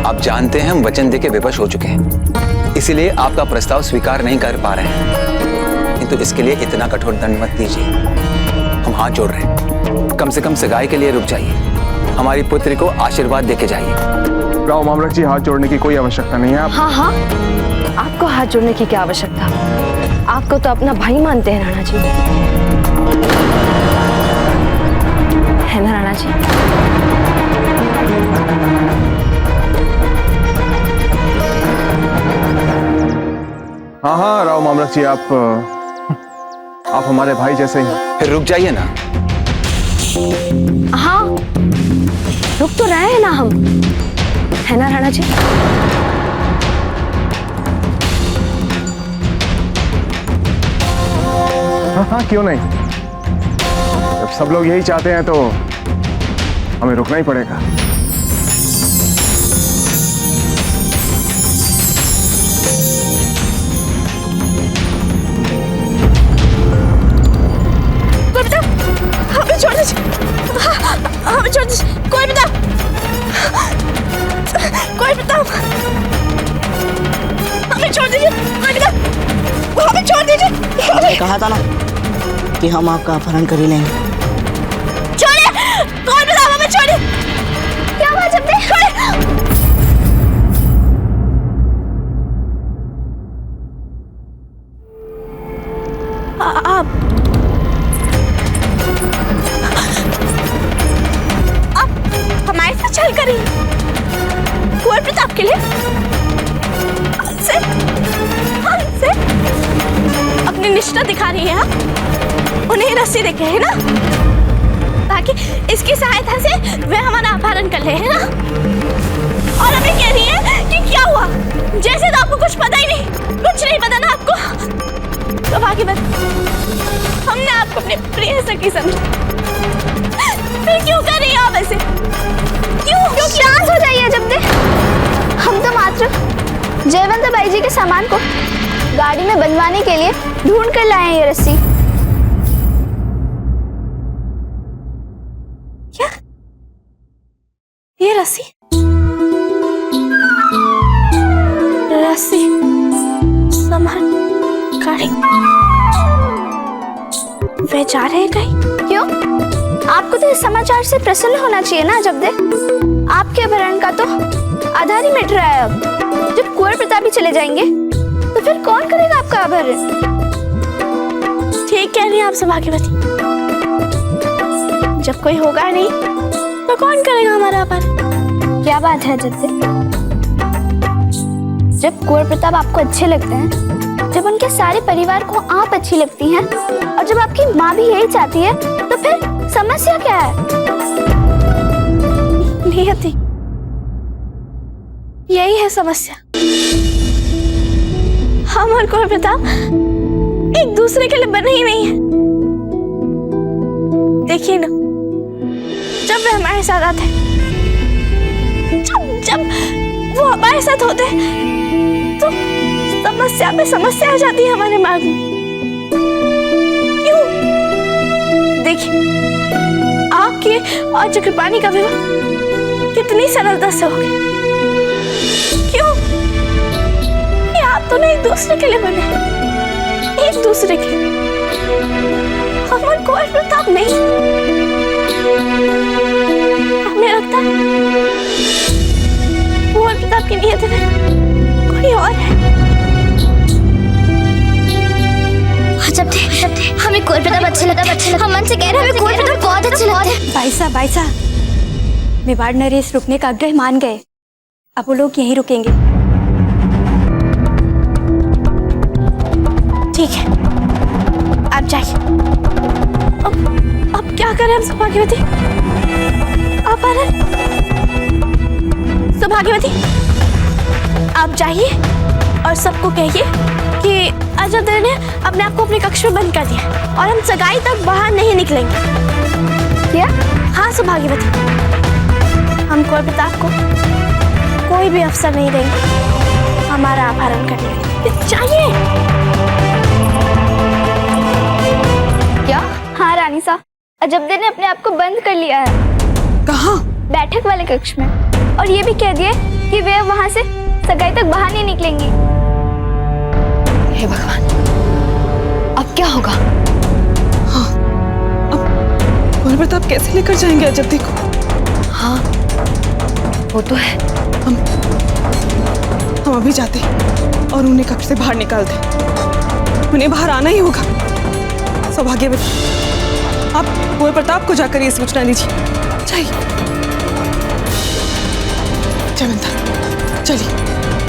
आप जानते हैं हम वचन देके विवश हो चुके हैं, इसीलिए आपका प्रस्ताव स्वीकार नहीं कर पा रहे हैं। किंतु इसके लिए इतना कठोर दंड मत दीजिए। हम हाथ जोड़ रहे हैं, कम से कम सगाई के लिए रुक जाइए, हमारी पुत्री को आशीर्वाद देके जाइए। राव मामलक जी, हाथ जोड़ने की कोई आवश्यकता नहीं है। आप हाँ हाँ, आपको हाथ जोड़ने की क्या आवश्यकता? आपको तो अपना भाई मानते हैं राणा जी, है ना राणा जी? हाँ हाँ राव मामलक जी, आप हमारे भाई जैसे ही। फिर रुक जाइए ना। हाँ, रुक तो रहे हैं ना हम, है ना राणा जी? हाँ, क्यों नहीं। जब सब लोग यही चाहते हैं तो हमें रुकना ही पड़ेगा। हमें छोड़ दीजिए, हमें छोड़ दीजिए, कोई बताओ, कोई बताओ, हमें छोड़ दीजिए, कोई बताओ, हमें छोड़ दीजिए। मैंने कहा था ना कि हम आपका अपहरण कर ही लेंगे। छोड़िए, कोई बताओ, हमें छोड़िए। क्या बात है? छोड़िए। आप हमारे साथ चल करें कुंवर प्रताप के लिए हमसे अपनी निष्ठा दिखा रही है। हाँ, उन्हें रस्सी देखे है ना, ताकि इसकी सहायता से वे हमारा अपहरण कर ले, है ना? और हमें कह रही है कि क्या हुआ, जैसे तो आपको कुछ पता ही नहीं, कुछ नहीं पता ना आपको। तो बाकी बात, हमने आपको अपने प्रिय सखी समझा, फिर क्यों कर रही है आप ऐसे? क्यों शांत हो जाइए जब दे। हम तो मात्र जयवंत भाई जी के सामान को गाड़ी में बंधवाने के लिए ढूंढ कर लाए हैं ये रस्सी। क्या? ये रस्सी? रस्सी सामान गाड़ी, वे जा रहे हैं कहीं? क्यों? आपको तो इस समाचार से प्रसन्न होना चाहिए ना जब दे। आपके अपहरण का तो आधार ही मिट रहा है। अब जब कुंवर प्रताप ही चले जाएंगे तो फिर कौन करेगा आपका अपहरण? ठीक कह रही हैं आप सौभाग्यवती, जब कोई होगा नहीं तो कौन करेगा हमारा अपहरण? क्या बात है जब दे, जब कुंवर प्रताप आपको अच्छे लगते हैं, जब उनके सारे परिवार को आप अच्छी लगती हैं, और जब आपकी माँ भी यही चाहती है, तो फिर समस्या क्या है? नियति, यही है समस्या। हम और कुंवर प्रताप एक दूसरे के लिए बने ही नहीं है। देखिए ना, जब वे हमारे साथ आते हैं, जब वो हमारे साथ होते हैं, तो समस्या पे समस्या आ जाती है हमारे मार्ग में। क्यों? देखिए, आपके और चक्रपाणी का विवाह कितनी सरलता से हो गया। क्यों? ये आप दोनों एक दूसरे के लिए बने, एक दूसरे के। हम और कुंवर प्रताप नहीं। हमें लगता है कुंवर प्रताप की नीयत में कोई और है। जब हमें कुंवर प्रताप अच्छे लगता है, हम मन से कह रहे हैं हमें कुंवर प्रताप बहुत अच्छे लगते हैं। भाई साहब, मेवाड़ नरेश रुकने का आग्रह मान गए, अब वो लोग यहीं रुकेंगे। ठीक है, आप जाइए। अब क्या करें हम सौभाग्यवती? आप आ रहे? सौभाग्यवती, आप जाइए और सबको कहिए कि अजय देव ने अपने आप को अपने कक्ष में बंद कर दिया और हम सगाई तक बाहर नहीं निकलेंगे। क्या? हाँ सौभाग्यवती, हम कुंवर प्रताप को कोई भी अवसर नहीं देंगे हमारा अपहरण करने के। चाहिए क्या? हाँ रानी साहब, अजबदे ने अपने आप को बंद कर लिया है। कहाँ? बैठक वाले कक्ष में, और ये भी कह दिए कि वे वहाँ से सगाई तक बाहर नहीं निकलेंगी। हे भगवान, अब क्या होगा? हाँ, अब कुंवर प्रताप कैसे लेकर जाएंगे अजब्दे को? हाँ, वो तो है। हम अभी जाते और उन्हें कक्ष से बाहर निकालते। उन्हें बाहर आना ही होगा। सौभाग्यवती, आप कुंवर प्रताप को जाकर ये सूचना दीजिए। चाहिए जयवंता, चलिए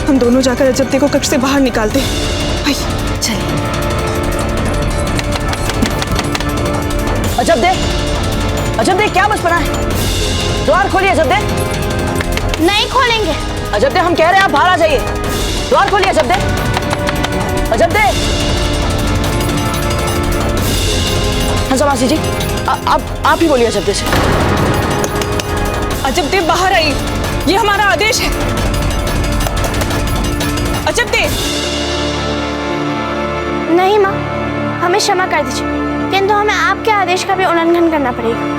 हम दोनों जाकर अजब्दे को कक्ष से बाहर निकालते। आइए चलिए। अजब्दे, अजब्दे क्या बस पड़ा है? द्वार खोलिए अजब्दे। नहीं खोलेंगे। अजब्दे, हम कह रहे हैं आप बाहर आ जाइए। द्वार खोलिए अजब्दे। अजब्दे। हंसवासी जी, आप ही बोलिए अजब्दे से। अजब्दे बाहर आइए, ये हमारा आदेश है। अजब्दे। नहीं माँ, हमें क्षमा कर दीजिए, किंतु हमें आपके आदेश का भी उल्लंघन करना पड़ेगा।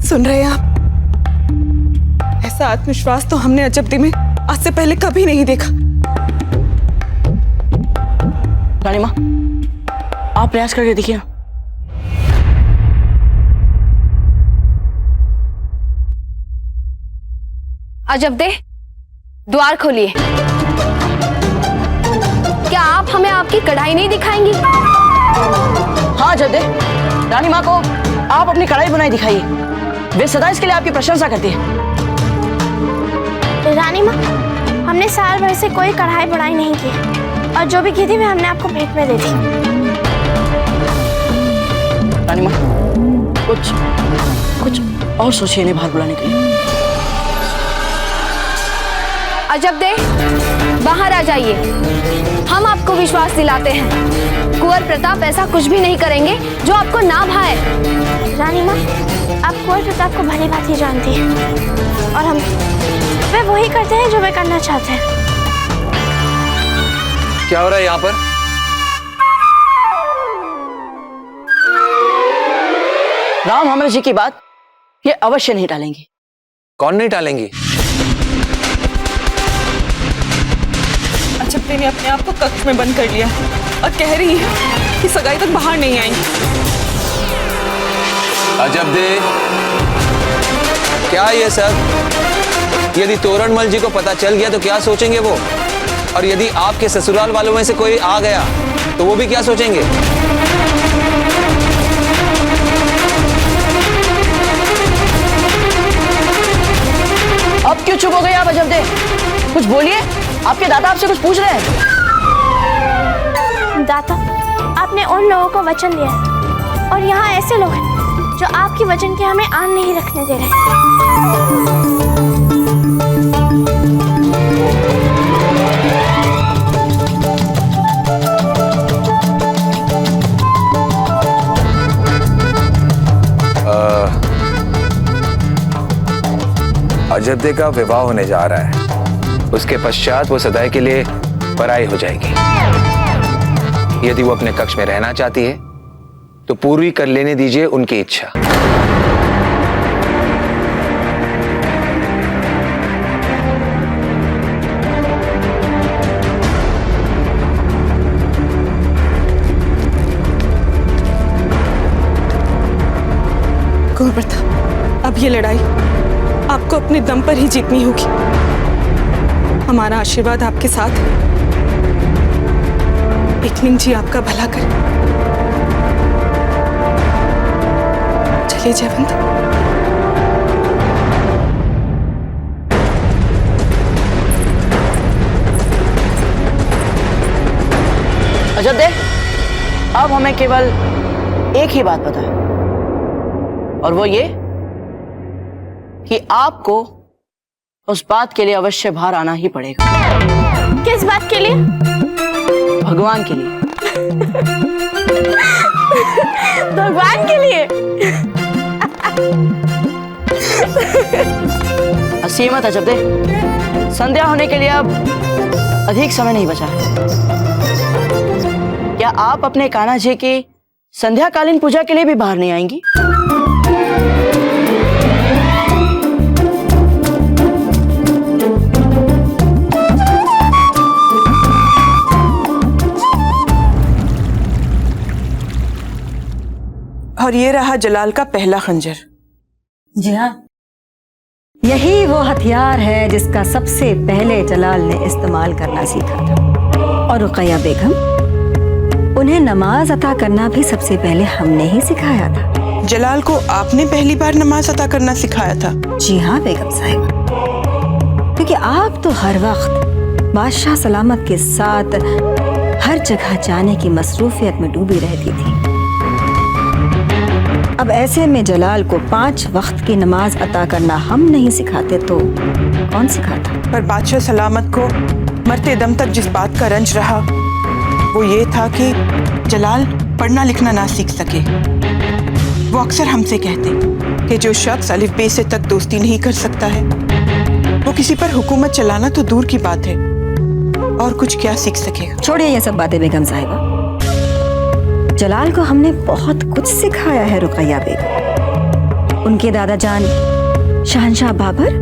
सुन रहे हैं आप? ऐसा आत्मविश्वास तो हमने अजब्दे में आज से पहले कभी नहीं देखा। रानी माँ, आप प्रयास करके देखिए। अजब्दे, द्वार खोलिए। क्या आप हमें आपकी कढ़ाई नहीं दिखाएंगी? हाँ अजब्दे, रानी माँ को आप अपनी कढ़ाई बुनाई दिखाइए। वे सदा इसके लिए आपकी प्रशंसा करती है। रानी माँ, हमने साल भर से कोई कढ़ाई बुनाई नहीं की, और जो भी की थी वे हमने आपको भेंट में दे दी। रानी माँ, कुछ और सोचिए इन्हें बाहर बुलाने के लिए। अजब्दे, बाहर आ जाइए। हम आपको विश्वास दिलाते हैं, कुंवर प्रताप ऐसा कुछ भी नहीं करेंगे जो आपको ना भाए। रानी माँ, आप कुंवर प्रताप को भली भांति जानती हैं, और हम वे वही करते हैं जो वे करना चाहते हैं। क्या हो रहा है यहाँ पर? राम हमर जी की बात ये अवश्य नहीं टालेंगे। कौन नहीं टालेंगी? अजब्दे ने अपने आप को कक्ष में बंद कर लिया और कह रही है कि सगाई तक बाहर नहीं आएंगी। अजब्दे, क्या ये सब? यदि तोरणमल जी को पता चल गया तो क्या सोचेंगे वो? और यदि आपके ससुराल वालों में से कोई आ गया तो वो भी क्या सोचेंगे? अब क्यों चुप हो गए आप अजब्दे? कुछ बोलिए, आपके दादा आपसे कुछ पूछ रहे हैं। दाता, आपने उन लोगों को वचन दिया है, और यहाँ ऐसे लोग हैं जो आपकी वचन के हमें आन नहीं रखने दे रहे। अजब्दे का विवाह होने जा रहा है, उसके पश्चात वो सदाई के लिए पराई हो जाएगी। यदि वो अपने कक्ष में रहना चाहती है तो पूरी कर लेने दीजिए उनकी इच्छा। कुंवर प्रताप, अब ये लड़ाई आपको अपने दम पर ही जीतनी होगी। हमारा आशीर्वाद आपके साथ है। एकलिंग जी आपका भला करे। चलिए जयवंत। अजब्दे, अब हमें केवल एक ही बात पता है, और वो ये कि आपको उस बात के लिए अवश्य बाहर आना ही पड़ेगा। किस बात के लिए? भगवान के लिए। भगवान के लिए? हंसी मत अजब दे, संध्या होने के लिए अब अधिक समय नहीं बचा है। क्या आप अपने कान्हा जी की संध्याकालीन पूजा के लिए भी बाहर नहीं आएंगी? और ये रहा जलाल का पहला खंजर। जी हाँ, यही वो हथियार है जिसका सबसे पहले जलाल ने इस्तेमाल करना सीखा था। और रुकैया बेगम, उन्हें नमाज अता करना भी सबसे पहले हमने ही सिखाया था। जलाल को आपने पहली बार नमाज अता करना सिखाया था? जी हाँ बेगम साहिबा, क्योंकि आप तो हर वक्त बादशाह सलामत के साथ हर जगह जाने की मसरूफियत में डूबी रहती थी। अब ऐसे में जलाल को 5 वक्त की नमाज अता करना हम नहीं सिखाते तो कौन सिखाता? पर बादशाह सलामत को मरते दम तक जिस बात का रंज रहा वो ये था कि जलाल पढ़ना लिखना ना सीख सके। वो अक्सर हमसे कहते कि जो शख्स अलिफ बे से तक दोस्ती नहीं कर सकता है वो किसी पर हुकूमत चलाना तो दूर की बात है और कुछ क्या सीख सकेगा। छोड़िए ये सब बातें बेगम साहिबा, जलाल को हमने बहुत कुछ सिखाया है रुकैया बेगम। उनके दादा जान शहंशाह बाबर,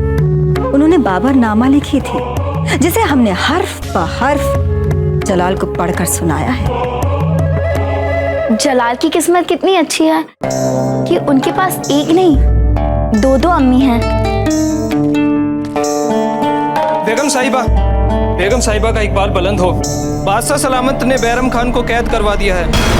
उन्होंने बाबर नामा लिखी थी जिसे हमने हर्फ ब हर्फ जलाल को पढ़कर सुनाया है। जलाल की किस्मत कितनी अच्छी है कि उनके पास एक नहीं 2-2 अम्मी हैं। बेगम साहिबा का इकबाल बुलंद हो। बादशाह सलामत ने बैरम खान को कैद करवा दिया है।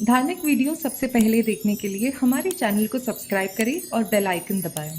धार्मिक वीडियो सबसे पहले देखने के लिए हमारे चैनल को सब्सक्राइब करें और बेल आइकन दबाएं।